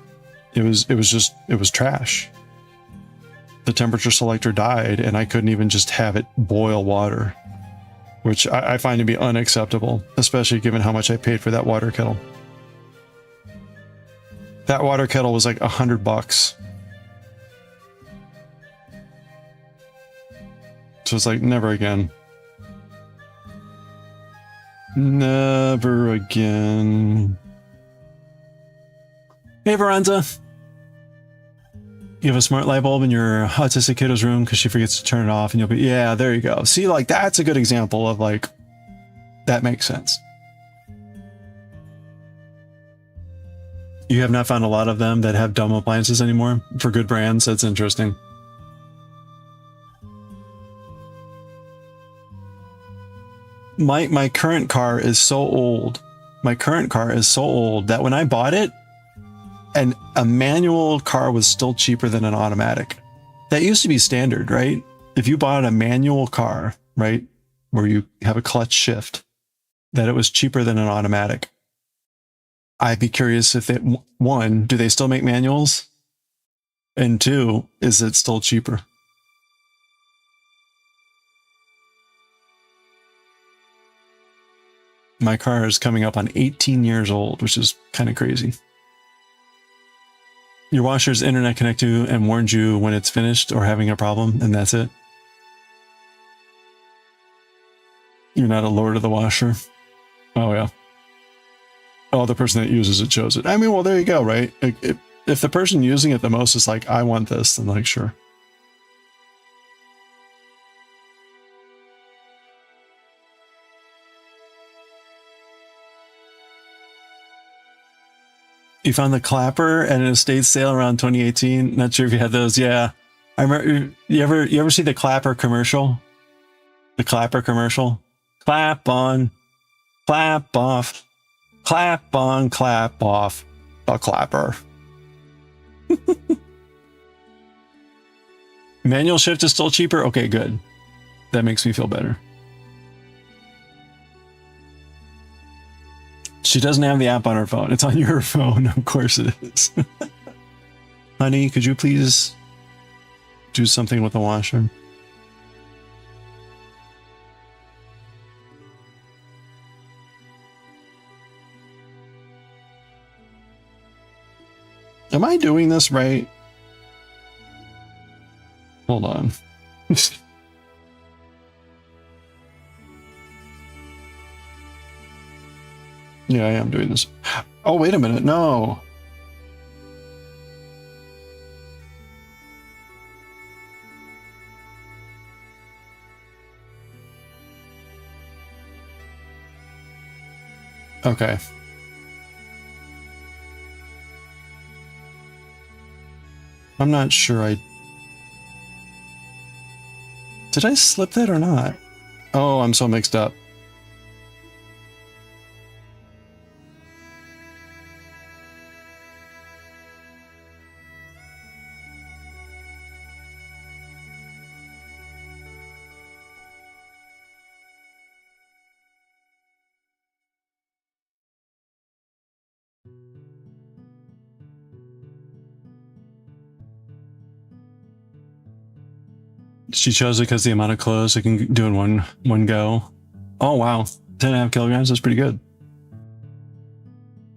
Speaker 1: it was trash. The temperature selector died, and I couldn't even just have it boil water, which I find to be unacceptable, especially given how much I paid for that water kettle. That water kettle was like $100. So it's like, never again. Never again. Hey, Veranza. You have a smart light bulb in your autistic kiddo's room because she forgets to turn it off, and you'll be, yeah, there you go. See, like, that's a good example of like, that makes sense. You have not found a lot of them that have dumb appliances anymore for good brands. That's interesting. My current car is so old. My current car is so old that when I bought it, and a manual car was still cheaper than an automatic. That used to be standard, right? If you bought a manual car, right, where you have a clutch shift, that it was cheaper than an automatic. I'd be curious if it, one, do they still make manuals? And two, is it still cheaper? My car is coming up on 18 years old, which is kind of crazy. Your washer's internet connected and warned you when it's finished or having a problem, and that's it. You're not a lord of the washer. Oh, yeah. Oh, the person that uses it chose it. I mean, well, there you go, right? If the person using it the most is like, I want this, then like, sure. You found the clapper at an estate sale around 2018. Not sure if you had those. Yeah, I remember. You ever see the clapper commercial? The clapper commercial. Clap on, clap off, clap on, clap off. A clapper. Manual shift is still cheaper. Okay, good. That makes me feel better. She doesn't have the app on her phone. It's on your phone. Of course it is. Honey, could you please do something with the washer? Am I doing this right? Hold on. Yeah, I am doing this. Oh, wait a minute. No. Okay. I'm not sure did I slip that or not? Oh, I'm so mixed up. She chose it because the amount of clothes I can do in one go. Oh wow, 10.5 kilograms, that's pretty good.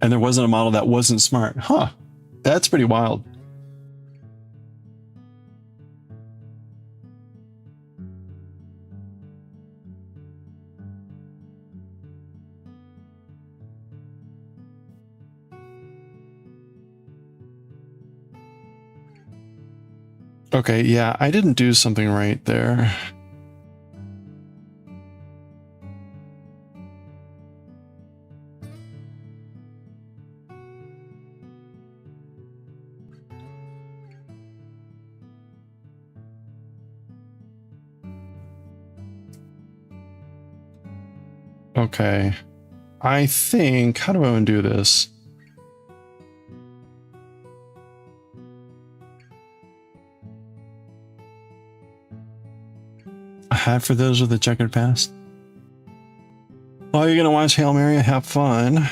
Speaker 1: And there wasn't a model that wasn't smart. Huh, that's pretty wild. Okay, yeah, I didn't do something right there. Okay, I think, how do I want to do this? A hat for those with a checkered past? Oh, you're gonna watch Hail Mary? Have fun.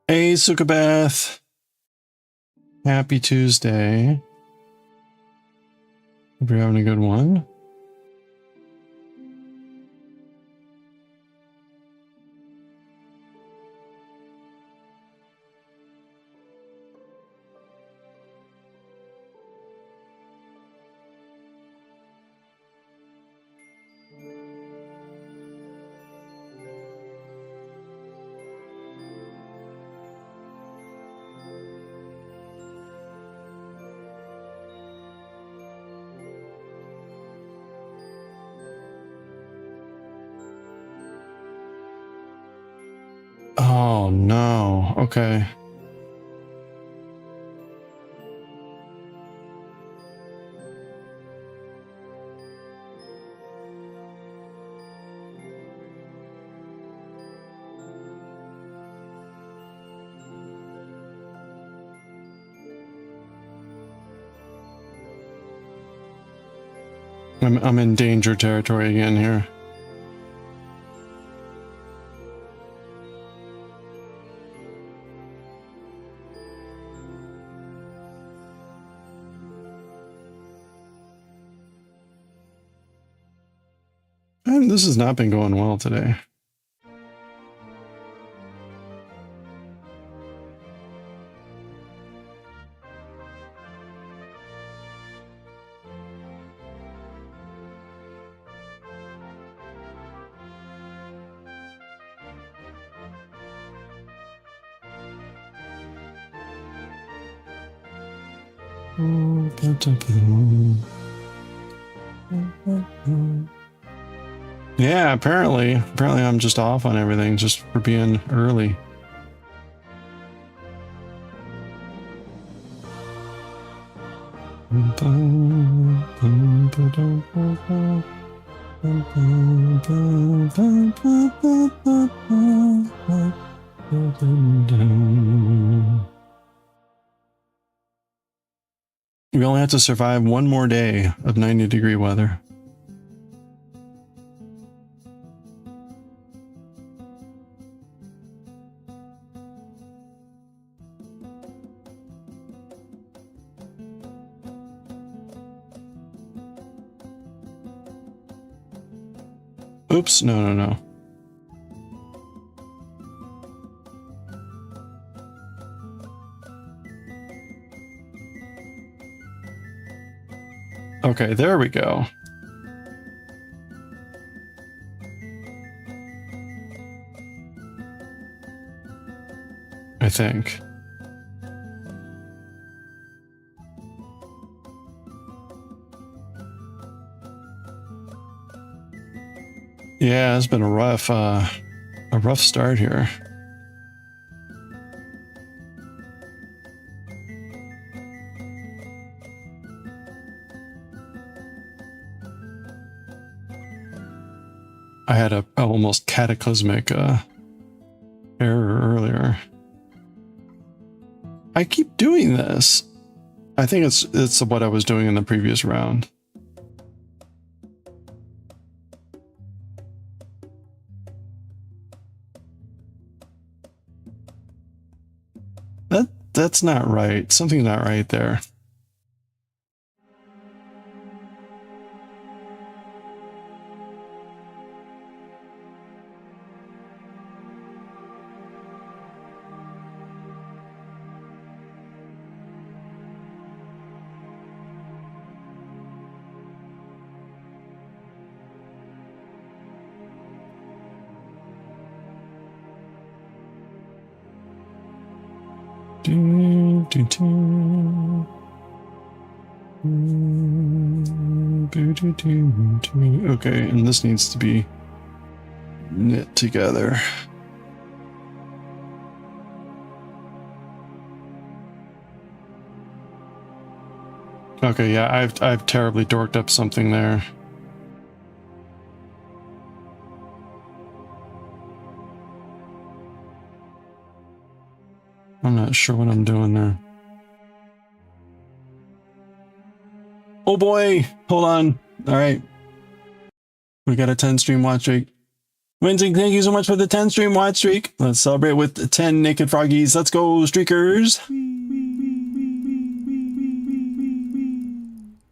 Speaker 1: Hey, Sukabeth. Happy Tuesday. Hope you're having a good one. Oh no. Okay. I'm in danger territory again here. And this has not been going well today. Yeah, apparently I'm just off on everything just for being early. We only have to survive one more day of 90-degree weather. Oops, no. Okay, there we go. I think. Yeah, it's been a rough start here. I had a almost cataclysmic error earlier. I keep doing this. I think it's what I was doing in the previous round. That's not right. Something's not right there. Okay, and this needs to be knit together. Okay, yeah, I've terribly dorked up something there. I'm not sure what I'm doing there. Oh boy, hold on. All right. We got a 10 stream watch streak. Winsing, thank you so much for the 10 stream watch streak. Let's celebrate with 10 naked froggies. Let's go, streakers.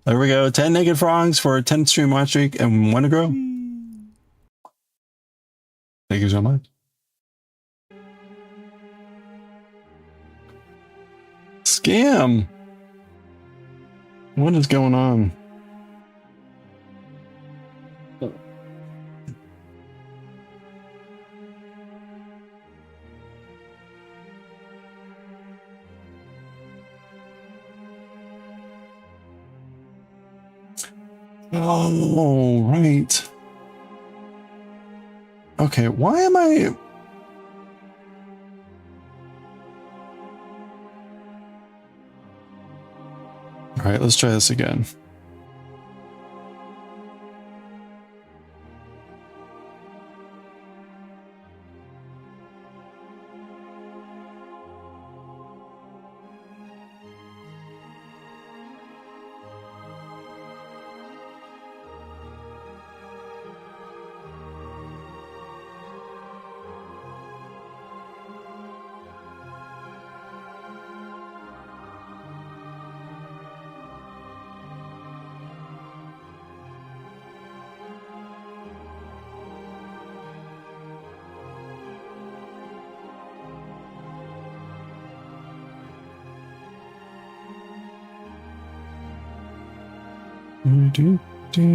Speaker 1: There we go. 10 naked frogs for a 10 stream watch streak and one to grow. Thank you so much. Scam. What is going on? Oh, right. Okay, why am I... All right, let's try this again. Do, do.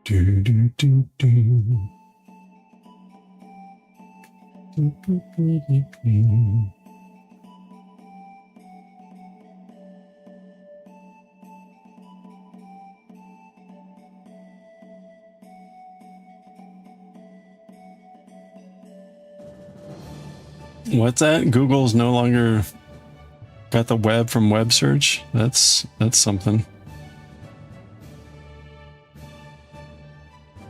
Speaker 1: Do, do, do, do. Do, do, do, do, do. What's that? Google's no longer Got the web from web search. That's something.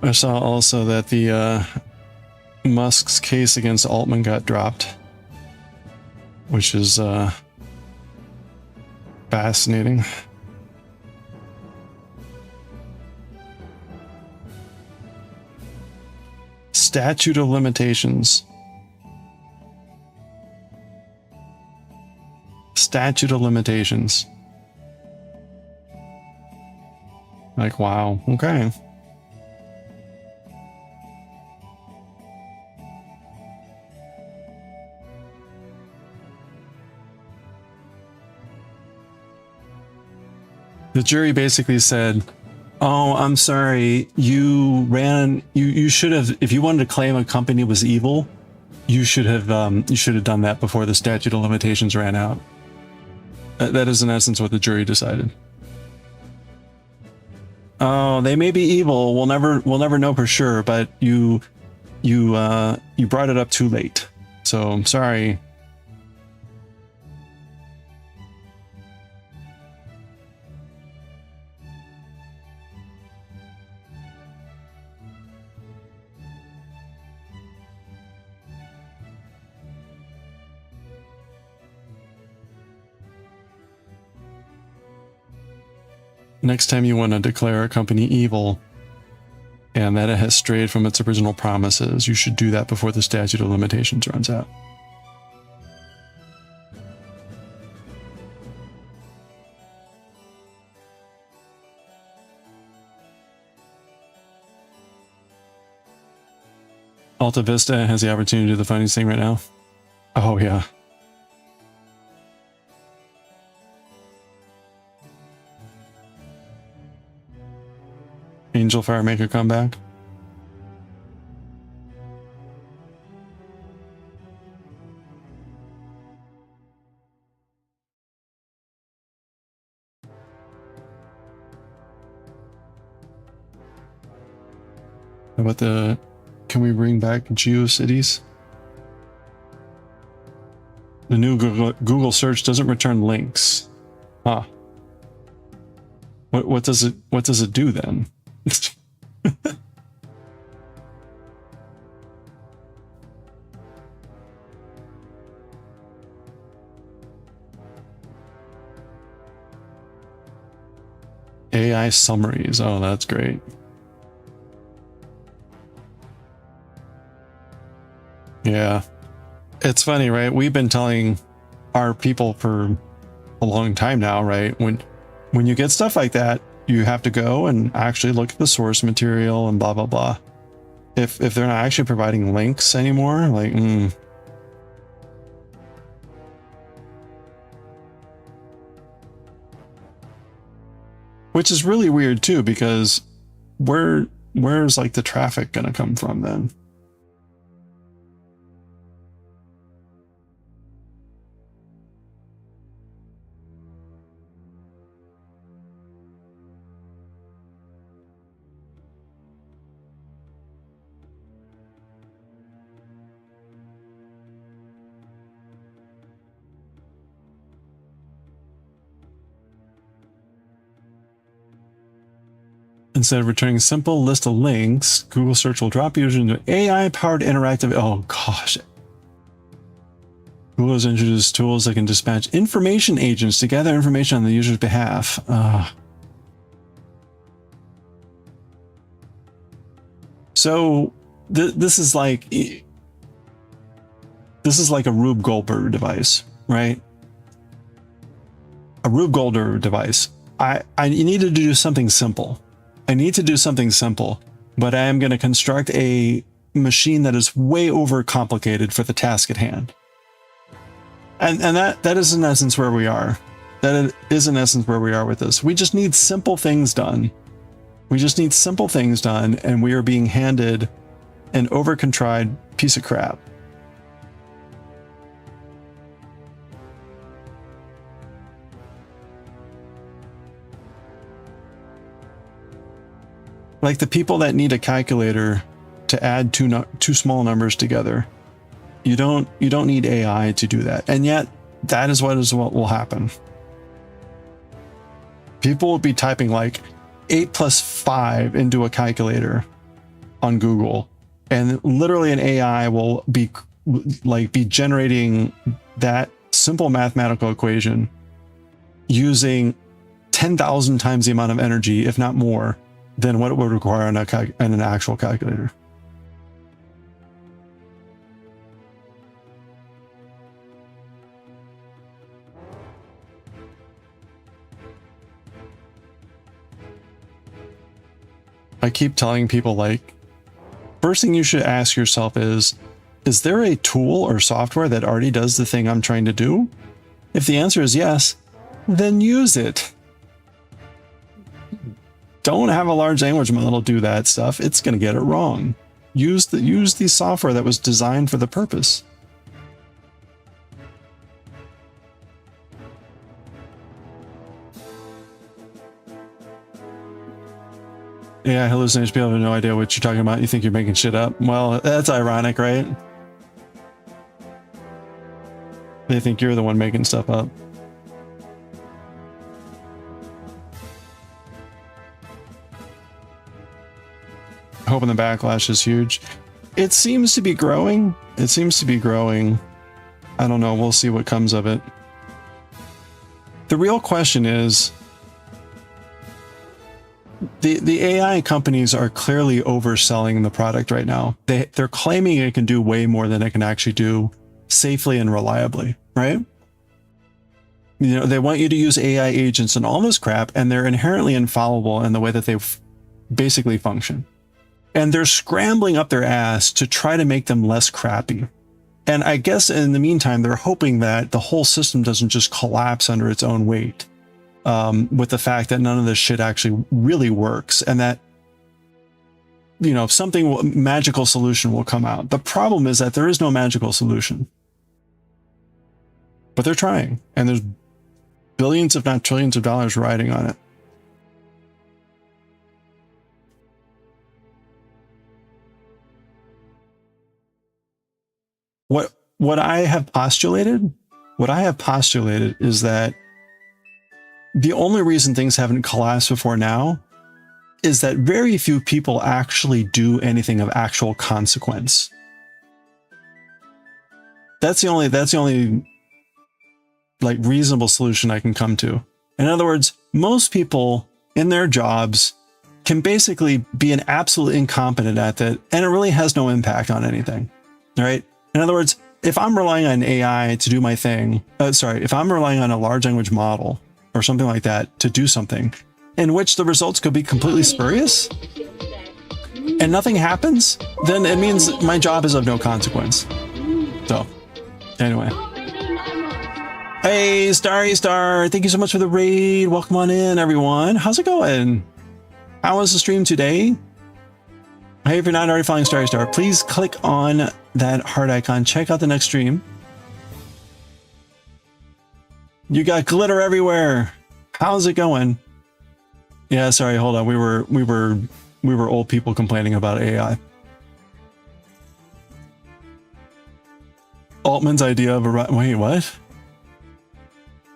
Speaker 1: I saw also that the Musk's case against Altman got dropped, which is fascinating. Statute of limitations. Statute of limitations. Like, wow. Okay. The jury basically said, oh, I'm sorry, you should have, if you wanted to claim a company was evil, you should have done that before the statute of limitations ran out. That is in essence what the jury decided. Oh, they may be evil, we'll never know for sure, but you brought it up too late. So I'm sorry. Next time you want to declare a company evil and that it has strayed from its original promises, you should do that before the statute of limitations runs out. Alta Vista has the opportunity to do the funniest thing right now. Oh yeah. Angel Fire make a comeback. How about the, can we bring back GeoCities? The new Google search doesn't return links. Huh. What does it do then? AI summaries. Oh, that's great. Yeah. It's funny, right? We've been telling our people for a long time now, right? When you get stuff like that, you have to go and actually look at the source material and blah, blah, blah. If they're not actually providing links anymore, like, Which is really weird too, because where's like the traffic gonna come from then? Instead of returning a simple list of links, Google search will drop users into AI-powered interactive. Oh gosh. Google has introduced tools that can dispatch information agents to gather information on the user's behalf. So this is like a Rube Goldberg device, right? A Rube Goldberg device. I need to do something simple. I need to do something simple, but I am going to construct a machine that is way over complicated for the task at hand. And that is in essence where we are. That is in essence where we are with this. We just need simple things done. We just need simple things done, and we are being handed an over-contrived piece of crap. Like the people that need a calculator to add two small numbers together. You don't need AI to do that. And yet that is what will happen. People will be typing like 8 plus 5 into a calculator on Google, and literally an AI will be generating that simple mathematical equation using 10,000 times the amount of energy, if not more, than what it would require on an actual calculator. I keep telling people, like, first thing you should ask yourself is there a tool or software that already does the thing I'm trying to do? If the answer is yes, then use it. Don't have a large language model do that stuff. It's going to get it wrong. Use the software that was designed for the purpose. Yeah, hallucination. People have no idea what you're talking about. You think you're making shit up. Well, that's ironic, right? They think you're the one making stuff up. Hoping the backlash is huge. It seems to be growing. It seems to be growing. I don't know. We'll see what comes of it. The real question is, the AI companies are clearly overselling the product right now. They're claiming it can do way more than it can actually do safely and reliably, right? You know, they want you to use AI agents and all this crap, and they're inherently infallible in the way that they basically function. And they're scrambling up their ass to try to make them less crappy. And I guess in the meantime, they're hoping that the whole system doesn't just collapse under its own weight. With the fact that none of this shit actually really works, and that, you know, magical solution will come out. The problem is that there is no magical solution, but they're trying, and there's billions, if not trillions of dollars riding on it. What I have postulated is that the only reason things haven't collapsed before now is that very few people actually do anything of actual consequence. That's the only like reasonable solution I can come to. In other words, most people in their jobs can basically be an absolute incompetent at that, and it really has no impact on anything. All right. In other words, if I'm relying on AI to do my thing, if I'm relying on a large language model or something like that to do something in which the results could be completely spurious and nothing happens, then it means my job is of no consequence. So anyway, hey, Starry Star, thank you so much for the raid. Welcome on in, everyone. How's it going? How was the stream today? Hey, if you're not already following Starry Star, please click on that heart icon. Check out the next stream. You got glitter everywhere. How's it going? Yeah, sorry, hold on. We were old people complaining about AI. Altman's idea of wait, what?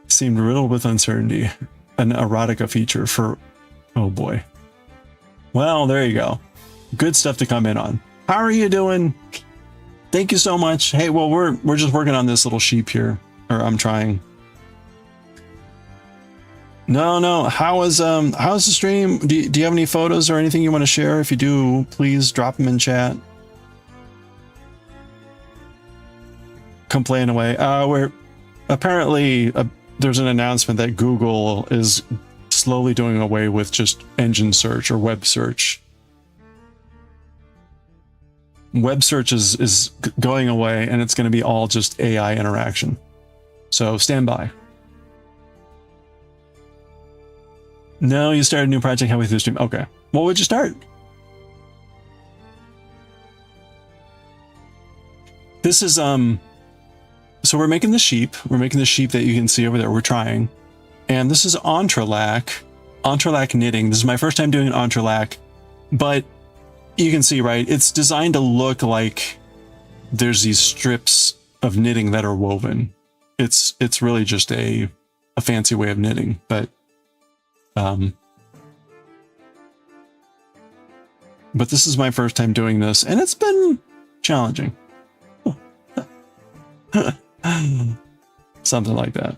Speaker 1: Seemed riddled with uncertainty. An erotica feature for, oh boy. Well, there you go. Good stuff to come in on. How are you doing? Thank you so much. Hey, well, we're just working on this little sheep here, or I'm trying. No. How's the stream? Do you have any photos or anything you want to share? If you do, please drop them in chat. Complain away. We're apparently there's an announcement that Google is slowly doing away with just engine search or web search. Web search is going away, and it's going to be all just AI interaction. So stand by. No, you started a new project halfway through the stream. Okay. What would you start? This is, so we're making the sheep. We're making the sheep that you can see over there. We're trying. And this is entrelac knitting. This is my first time doing an entrelac, but you can see, right? It's designed to look like there's these strips of knitting that are woven. It's really just a fancy way of knitting, but this is my first time doing this, and it's been challenging. Something like that.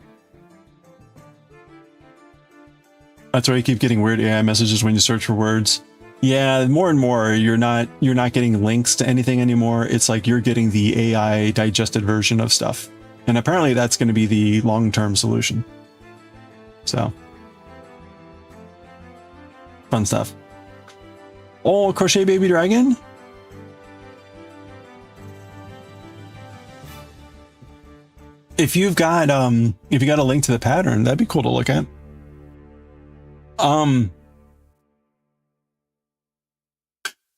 Speaker 1: That's why you keep getting weird AI messages when you search for words. Yeah, more and more you're not getting links to anything anymore. It's like you're getting the AI digested version of stuff. And apparently that's going to be the long-term solution. So fun stuff. Oh, crochet baby dragon. If you've got a link to the pattern, that'd be cool to look at.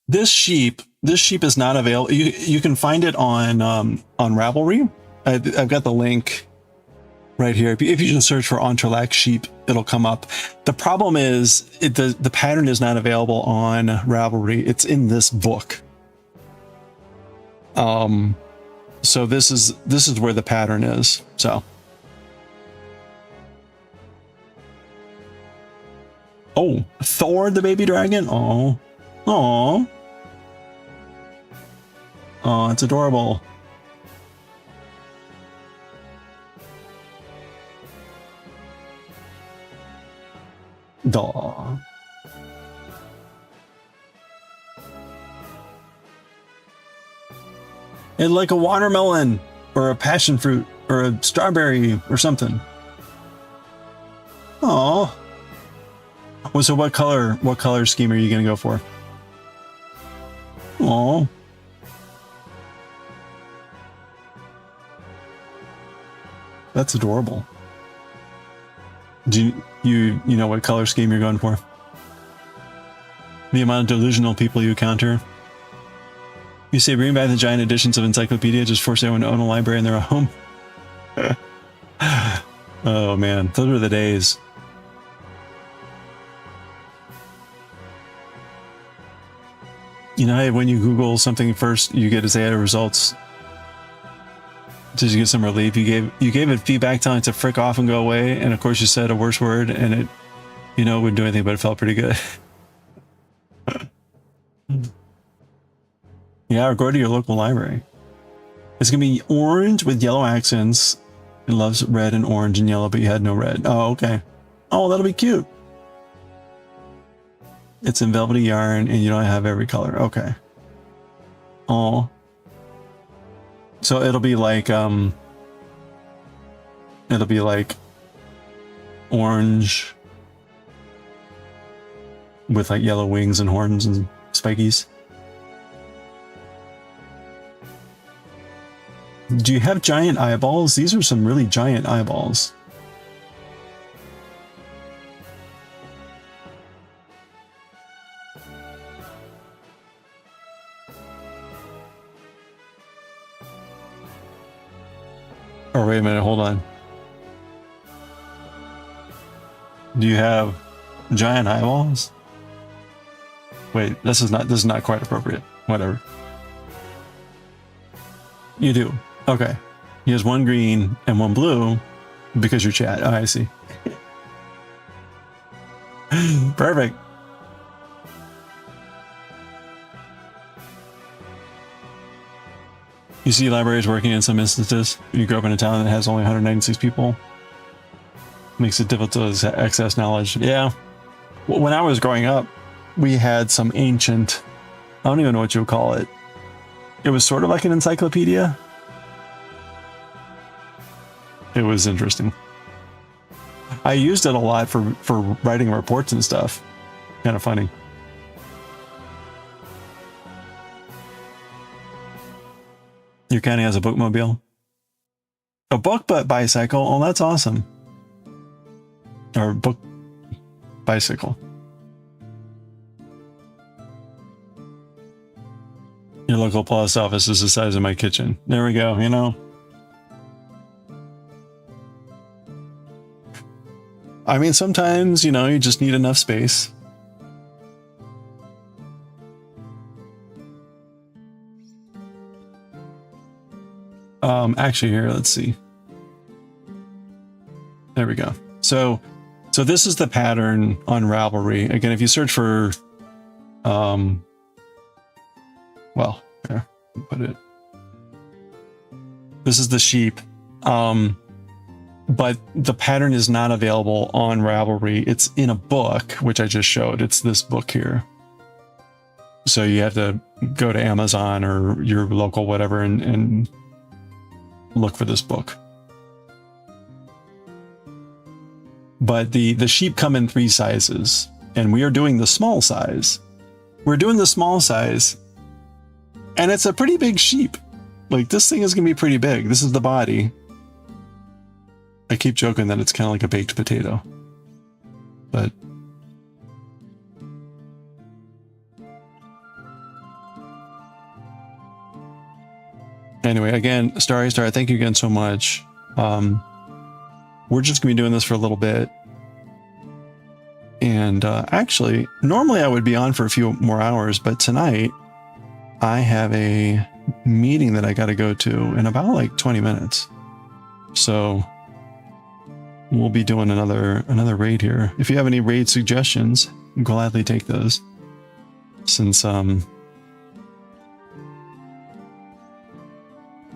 Speaker 1: This sheep is not available. You can find it on Ravelry. I've got the link right here. If you just search for entrelac sheep, it'll come up. The problem is the pattern is not available on Ravelry. It's in this book. So this is where the pattern is. So. Oh, Thor the baby dragon. Oh, oh, oh, it's adorable. Daw. It's like a watermelon or a passion fruit or a strawberry or something. Oh. Well, so what color scheme are you gonna go for? Oh. That's adorable. Do you know what color scheme you're going for? The amount of delusional people you encounter. You say bring back the giant editions of encyclopedia, just force everyone to own a library in their home. Oh man, those were the days. You know, when you Google something first, you get its AI results. Did you get some relief? You gave it feedback telling it to frick off and go away, and of course you said a worse word, and it, wouldn't do anything, but it felt pretty good. Yeah, or go to your local library. It's gonna be orange with yellow accents. It loves red and orange and yellow, but you had no red. Oh, okay. Oh, that'll be cute. It's in velvety yarn, and you don't have every color. Okay. Oh. So it'll be like orange with like yellow wings and horns and spikies. Do you have giant eyeballs? These are some really giant eyeballs. Oh, wait a minute, hold on. Do you have giant eyeballs? Wait, this is not quite appropriate. Whatever. You do. Okay. He has one green and one blue because you're chat. Oh, I see. Perfect. You see libraries working in some instances. You grow up in a town that has only 196 people. Makes it difficult to access knowledge. Yeah. When I was growing up, we had some ancient, I don't even know what you would call it. It was sort of like an encyclopedia. It was interesting. I used it a lot for writing reports and stuff. Kind of funny. Your county has a bookmobile. A book but bicycle. Oh, that's awesome. Or book bicycle. Your local post office is the size of my kitchen. There we go, you know. I mean, sometimes, you know, you just need enough space. Actually, here, let's see. There we go. So this is the pattern on Ravelry. Again, if you search for, well, there, put it. This is the sheep. But the pattern is not available on Ravelry. It's in a book, which I just showed. It's this book here. So you have to go to Amazon or your local whatever and look for this book. But the sheep come in 3 sizes, and we are doing the small size. We're doing the small size, and it's a pretty big sheep. Like, this thing is going to be pretty big. This is the body. I keep joking that it's kind of like a baked potato. But anyway, again, Starry Star, thank you again so much. We're just going to be doing this for a little bit. And actually, normally I would be on for a few more hours, but tonight I have a meeting that I got to go to in about like 20 minutes. So we'll be doing another raid here. If you have any raid suggestions, I'll gladly take those. Since no,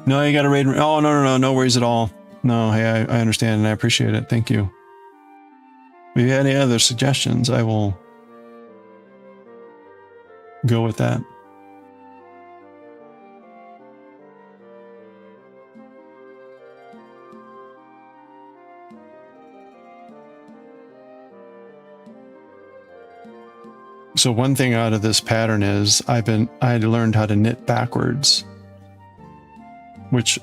Speaker 1: you got to raid. Oh, no worries at all. No, hey, I understand and I appreciate it. Thank you. If you have any other suggestions, I will go with that. So one thing out of this pattern is I learned how to knit backwards, which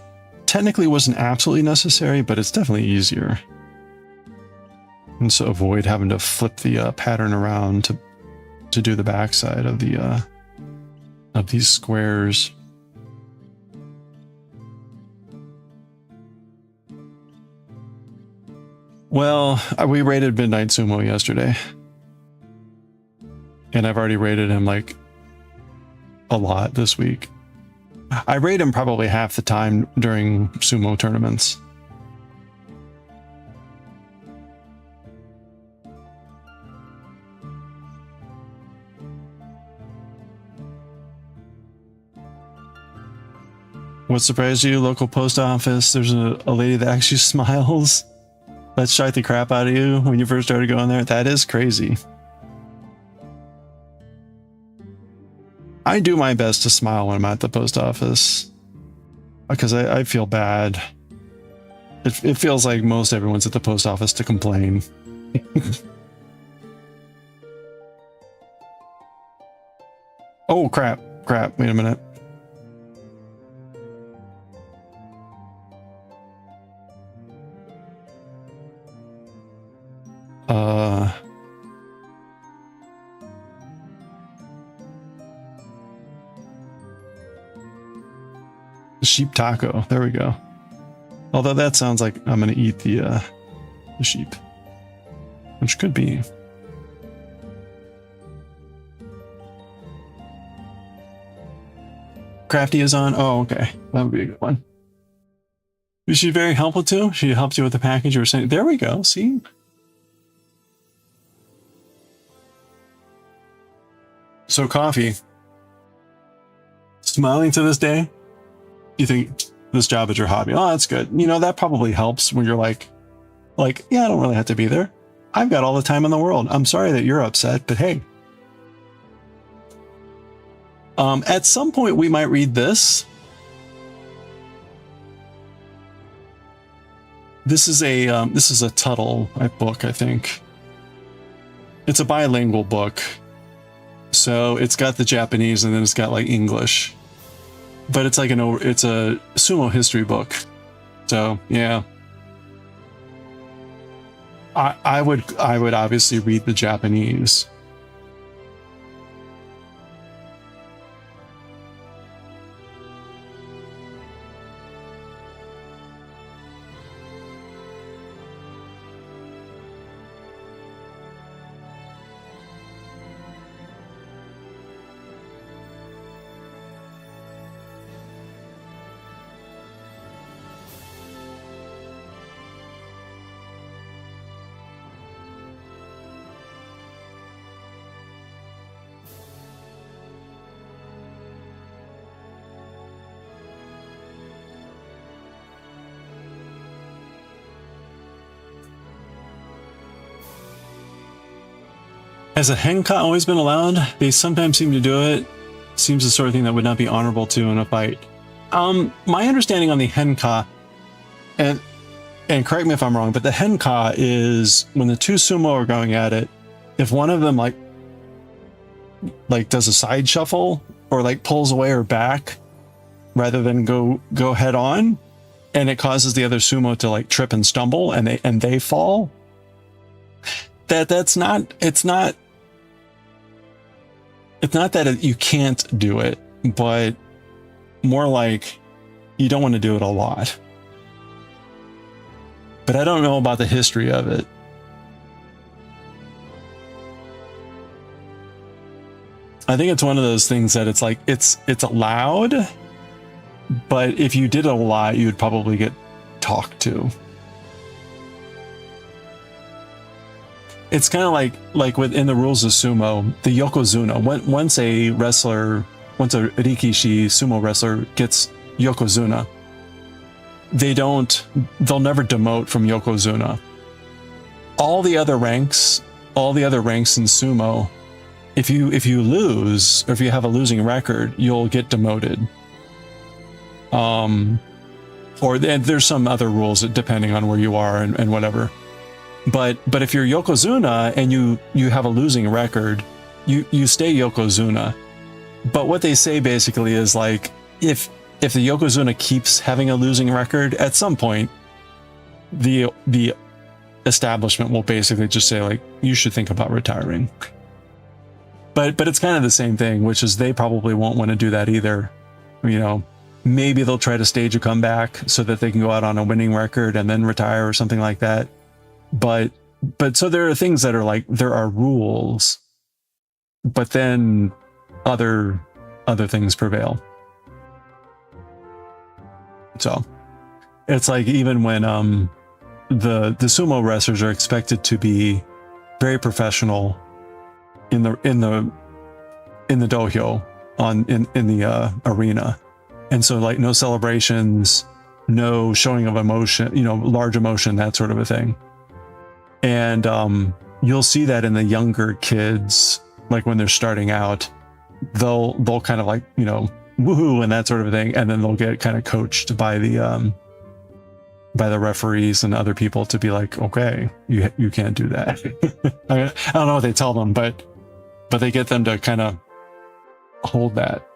Speaker 1: technically wasn't absolutely necessary, but it's definitely easier. And so avoid having to flip the pattern around to do the backside of the of these squares. Well, we raided Midnight Sumo yesterday. And I've already rated him like a lot this week. I rate him probably half the time during sumo tournaments. What surprised you? Local post office. There's a lady that actually smiles. That shite the crap out of you when you first started going there. That is crazy. I do my best to smile when I'm at the post office because I feel bad. It feels like most everyone's at the post office to complain. Oh, crap. Wait a minute. Sheep taco. There we go. Although that sounds like I'm going to eat the sheep, which could be. Crafty is on. Oh, okay. That would be a good one. Is she very helpful too? She helped you with the package or something. There we go. See? So Coffee. Smiling to this day? You think this job is your hobby? Oh, that's good. You know, that probably helps when you're like, yeah, I don't really have to be there. I've got all the time in the world. I'm sorry that you're upset, but hey. At some point we might read this. This is a Tuttle book, I think. It's a bilingual book. So it's got the Japanese and then it's got like English. But it's like it's a sumo history book. So yeah. I would obviously read the Japanese. Has a henka always been allowed? They sometimes seem to do it. Seems the sort of thing that would not be honorable to in a fight. My understanding on the henka, and correct me if I'm wrong, but the henka is when the two sumo are going at it, if one of them like does a side shuffle or like pulls away or back rather than go head on, and it causes the other sumo to like trip and stumble and they fall. It's not that you can't do it, but more like you don't want to do it a lot. But I don't know about the history of it. I think it's one of those things that it's like it's allowed, but if you did it a lot, you would probably get talked to. It's kind of like within the rules of sumo, the yokozuna. Once a rikishi sumo wrestler gets yokozuna, they'll never demote from yokozuna. All the other ranks in sumo, if you lose or if you have a losing record, you'll get demoted. Or there's some other rules depending on where you are and whatever. But if you're yokozuna and you have a losing record, you stay yokozuna. But what they say basically is like if the yokozuna keeps having a losing record, at some point the establishment will basically just say like you should think about retiring. But it's kind of the same thing, which is they probably won't want to do that either. You know, maybe they'll try to stage a comeback so that they can go out on a winning record and then retire or something like that. But so there are things that are like, there are rules, but then other things prevail. So it's like, even when the sumo wrestlers are expected to be very professional in the dohyo in the arena, and so like no celebrations, no showing of emotion, large emotion, that sort of a thing. And you'll see that in the younger kids, like when they're starting out, they'll kind of like, woohoo and that sort of thing, and then they'll get kind of coached by the referees and other people to be like, okay, you can't do that. I don't know what they tell them, but they get them to kind of hold that,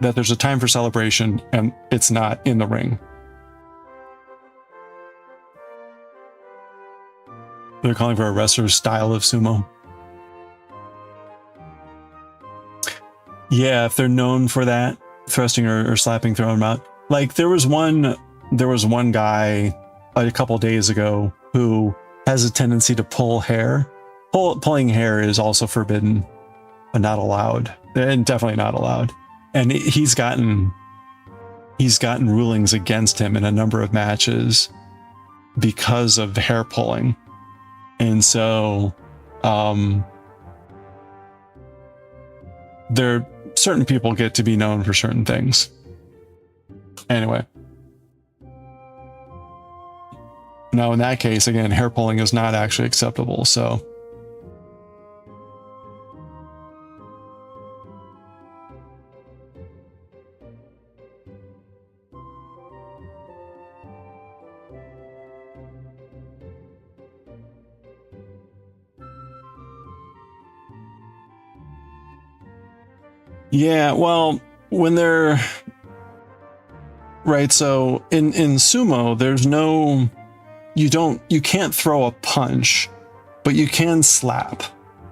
Speaker 1: that there's a time for celebration and it's not in the ring. They're calling for a wrestler's style of sumo. Yeah, if they're known for that, thrusting or slapping, throwing them out. Like there was one guy a couple days ago who has a tendency to pull hair. Pulling hair is also forbidden, but not allowed, and definitely not allowed. And he's gotten rulings against him in a number of matches because of hair pulling. And so certain people get to be known for certain things. Anyway. Now, in that case, again, hair pulling is not actually acceptable, so. Yeah, well, when they're right, so in sumo, there's no, you can't throw a punch, but you can slap.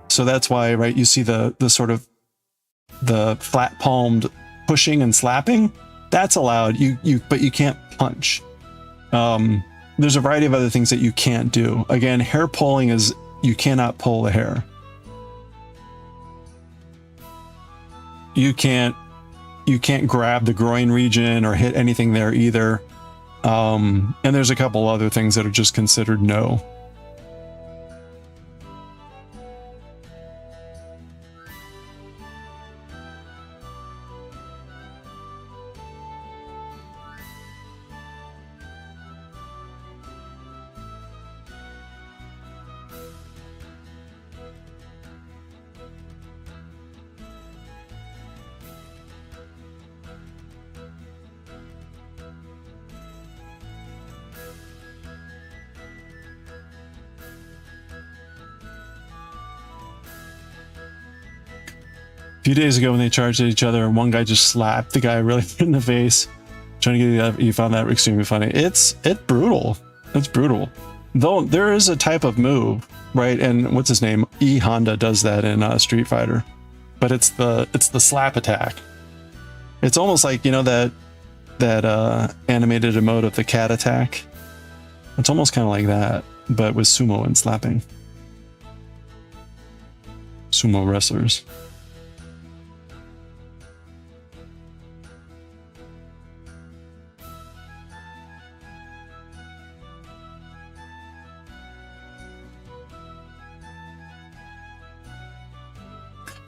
Speaker 1: So that's why, right, you see the sort of the flat palmed pushing and slapping, that's allowed. But you can't punch. There's a variety of other things that you can't do. Again, hair pulling is, you cannot pull the hair. You can't grab the groin region or hit anything there either. And there's a couple other things that are just considered no. A few days ago when they charged at each other, one guy just slapped the guy really in the face, trying to get you found that extremely funny. It's brutal. It's brutal. Though there is a type of move, right? And what's his name? E Honda does that in Street Fighter, but it's the slap attack. It's almost like, you know, that animated emote of the cat attack. It's almost kind of like that, but with sumo and slapping. Sumo wrestlers.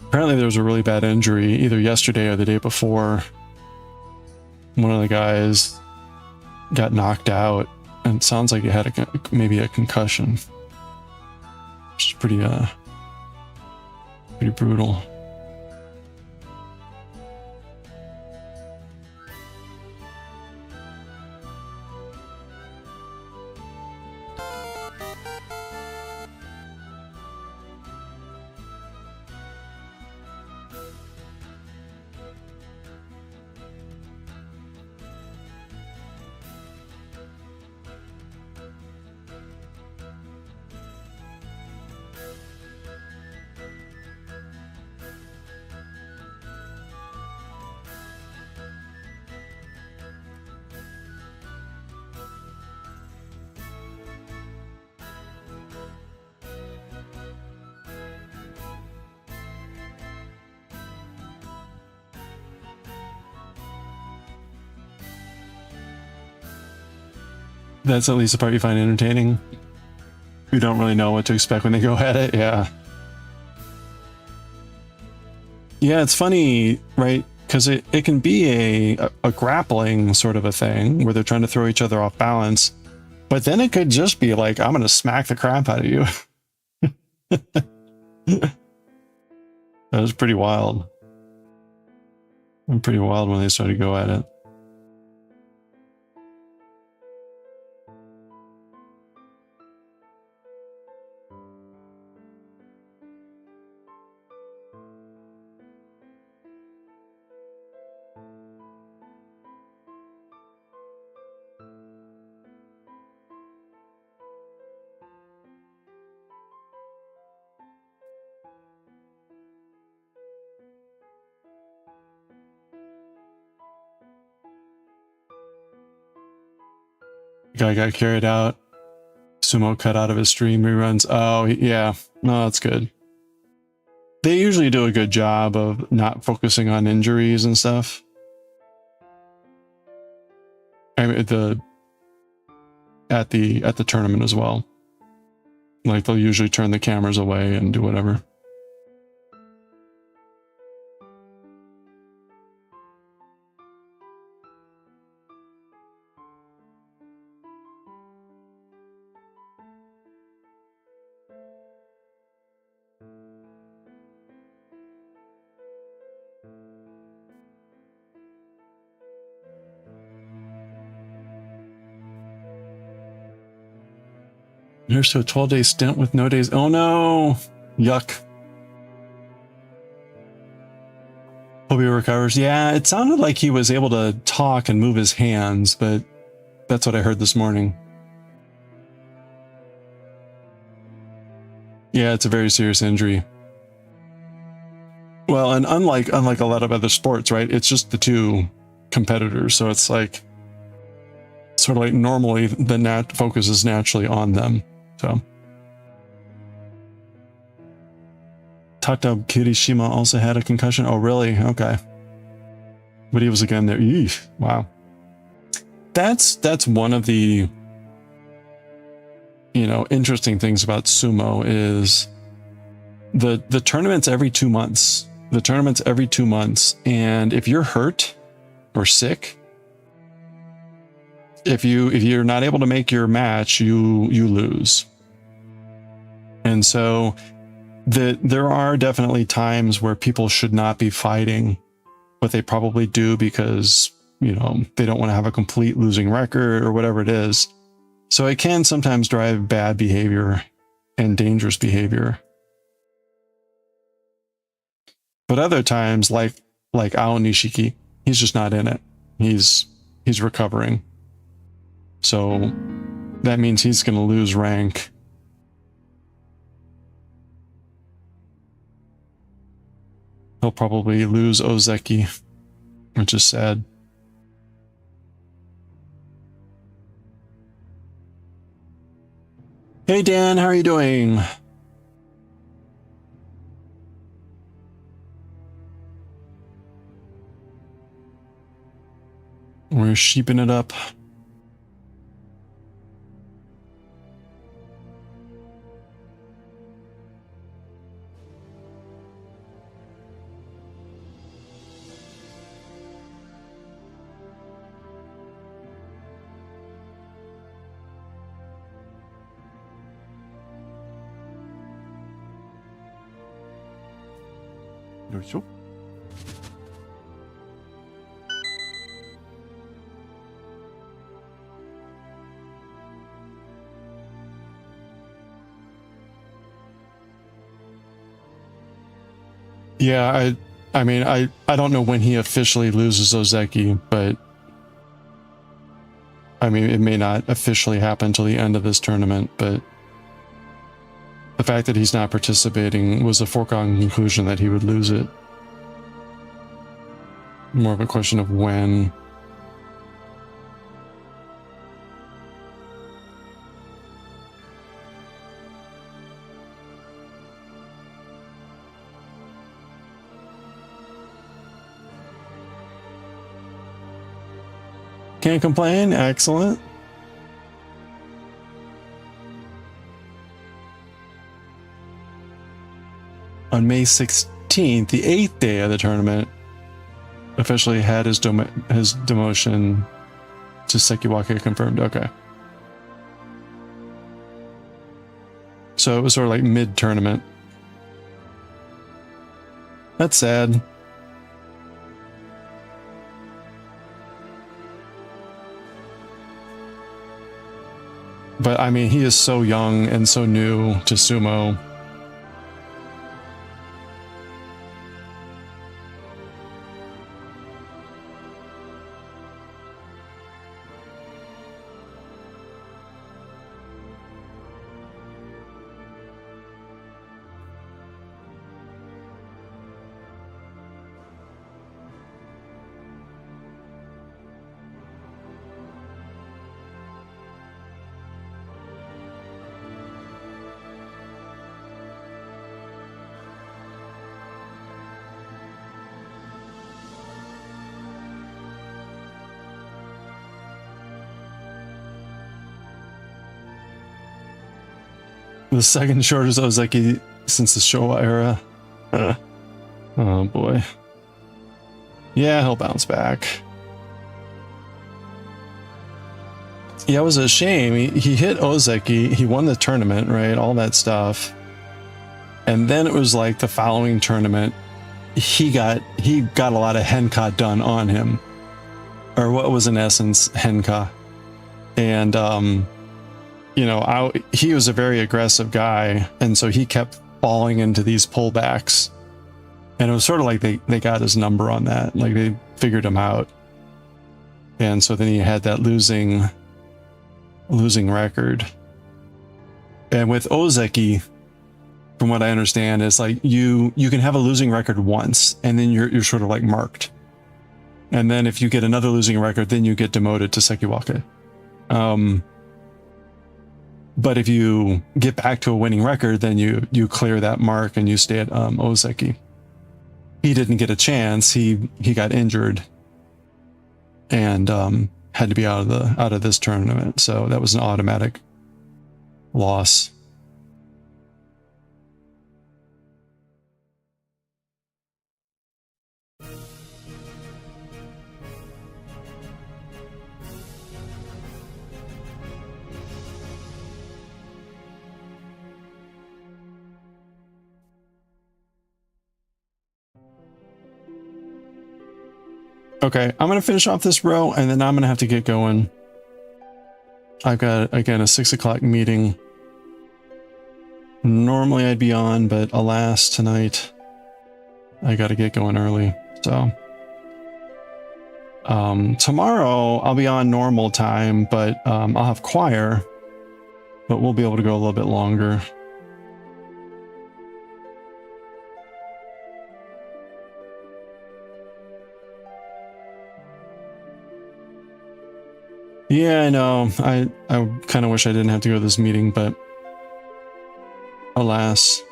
Speaker 1: Apparently there was a really bad injury either yesterday or the day before. One of the guys got knocked out, and it sounds like he had maybe a concussion, which is pretty brutal. That's at least the part you find entertaining. You don't really know what to expect when they go at it. Yeah. Yeah, it's funny, right? Because it can be a grappling sort of a thing where they're trying to throw each other off balance. But then it could just be like, I'm going to smack the crap out of you. That was pretty wild. Pretty wild when they started to go at it. Guy got carried out. Sumo cut out of his stream reruns. Oh, yeah. No, that's good. They usually do a good job of not focusing on injuries and stuff. I mean, at the tournament as well. Like, they'll usually turn the cameras away and do whatever. Here's to a 12-day stint with no days. Oh no! Yuck. Hope he recovers. Yeah, it sounded like he was able to talk and move his hands, but that's what I heard this morning. Yeah, it's a very serious injury. Well, and unlike a lot of other sports, right? It's just the two competitors, so it's like sort of like normally the focus is naturally on them. So, Takao Kirishima also had a concussion. Oh, really? Okay. But he was again there. Eesh, wow. That's one of the, you know, interesting things about sumo is the tournaments every 2 months. The tournaments every 2 months, and if you're hurt or sick, if you're not able to make your match, you lose. And so there are definitely times where people should not be fighting, but they probably do because, you know, they don't want to have a complete losing record or whatever it is. So it can sometimes drive bad behavior and dangerous behavior. But other times, like Ao Nishiki, he's just not in it. He's recovering. So that means he's going to lose rank. He'll probably lose Ozeki, which is sad. Hey Dan, how are you doing? We're sheeping it up. Yoisho. Yeah, I mean, I don't know when he officially loses Ozeki, but I mean, it may not officially happen until the end of this tournament, but the fact that he's not participating was a foregone conclusion that he would lose it. More of a question of when. Can't complain. Excellent. On May 16th, the 8th day of the tournament, officially had his demotion to Sekiwake confirmed. Okay. So it was sort of like mid-tournament. That's sad. But I mean, he is so young and so new to sumo. The second shortest Ozeki since the Showa era. Oh boy. Yeah, he'll bounce back. Yeah, it was a shame. He hit Ozeki, he won the tournament, right? All that stuff. And then it was like the following tournament, he got a lot of Henka done on him. Or what was in essence Henka. And you know, he was a very aggressive guy, and so he kept falling into these pullbacks. And it was sort of like they got his number on that, like they figured him out. And so then he had that losing record. And with Ozeki, from what I understand, is like you can have a losing record once, and then you're sort of like marked. And then if you get another losing record, then you get demoted to Sekiwake. But if you get back to a winning record, then you clear that mark and you stay at Ozeki. He didn't get a chance. He got injured and had to be out of this tournament. So that was an automatic loss. Okay, I'm going to finish off this row, and then I'm going to have to get going. I've got, again, a 6 o'clock meeting. Normally I'd be on, but alas, tonight I got to get going early. So tomorrow I'll be on normal time, but I'll have choir, but we'll be able to go a little bit longer. Yeah, I know. I kind of wish I didn't have to go to this meeting, but alas.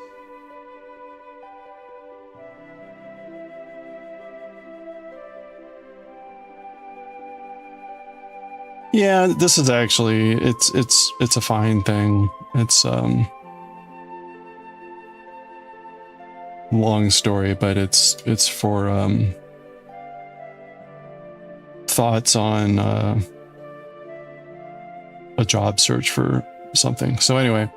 Speaker 1: Yeah, this is actually it's a fine thing. It's long story, but it's for thoughts on a job search for something. So anyway,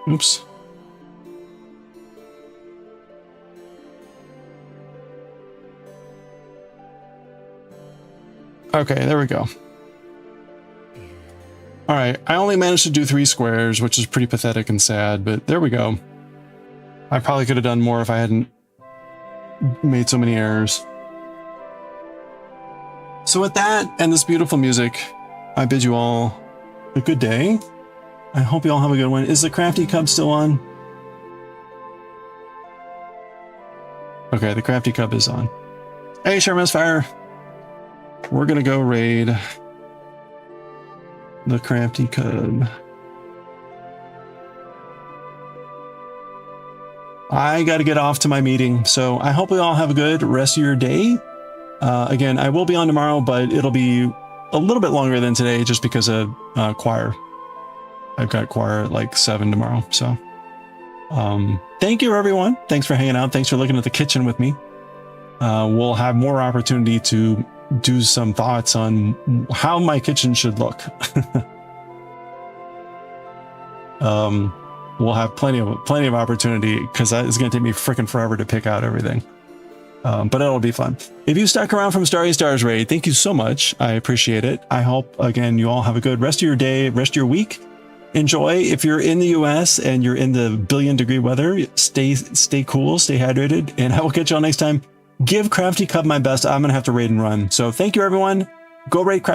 Speaker 1: oops. Okay, there we go. All right, I only managed to do 3 squares, which is pretty pathetic and sad, but there we go. I probably could have done more if I hadn't made so many errors. So with that and this beautiful music, I bid you all a good day. I hope you all have a good one. Is the Crafty Cub still on? Okay, the Crafty Cub is on. Hey, Sherman's Fire. We're gonna go raid the Crafty Cub. I got to get off to my meeting, so I hope we all have a good rest of your day. Again, I will be on tomorrow, but it'll be a little bit longer than today just because of choir. I've got choir at like 7 tomorrow, so thank you, everyone. Thanks for hanging out. Thanks for looking at the kitchen with me. We'll have more opportunity to do some thoughts on how my kitchen should look. We'll have plenty of opportunity because it's going to take me freaking forever to pick out everything. But it'll be fun. If you stuck around from Starry Stars Raid, thank you so much. I appreciate it. I hope, again, you all have a good rest of your day, rest of your week. Enjoy. If you're in the US and you're in the billion-degree weather, stay cool, stay hydrated, and I will catch you all next time. Give Crafty Cub my best. I'm going to have to raid and run. So thank you, everyone. Go raid Crafty.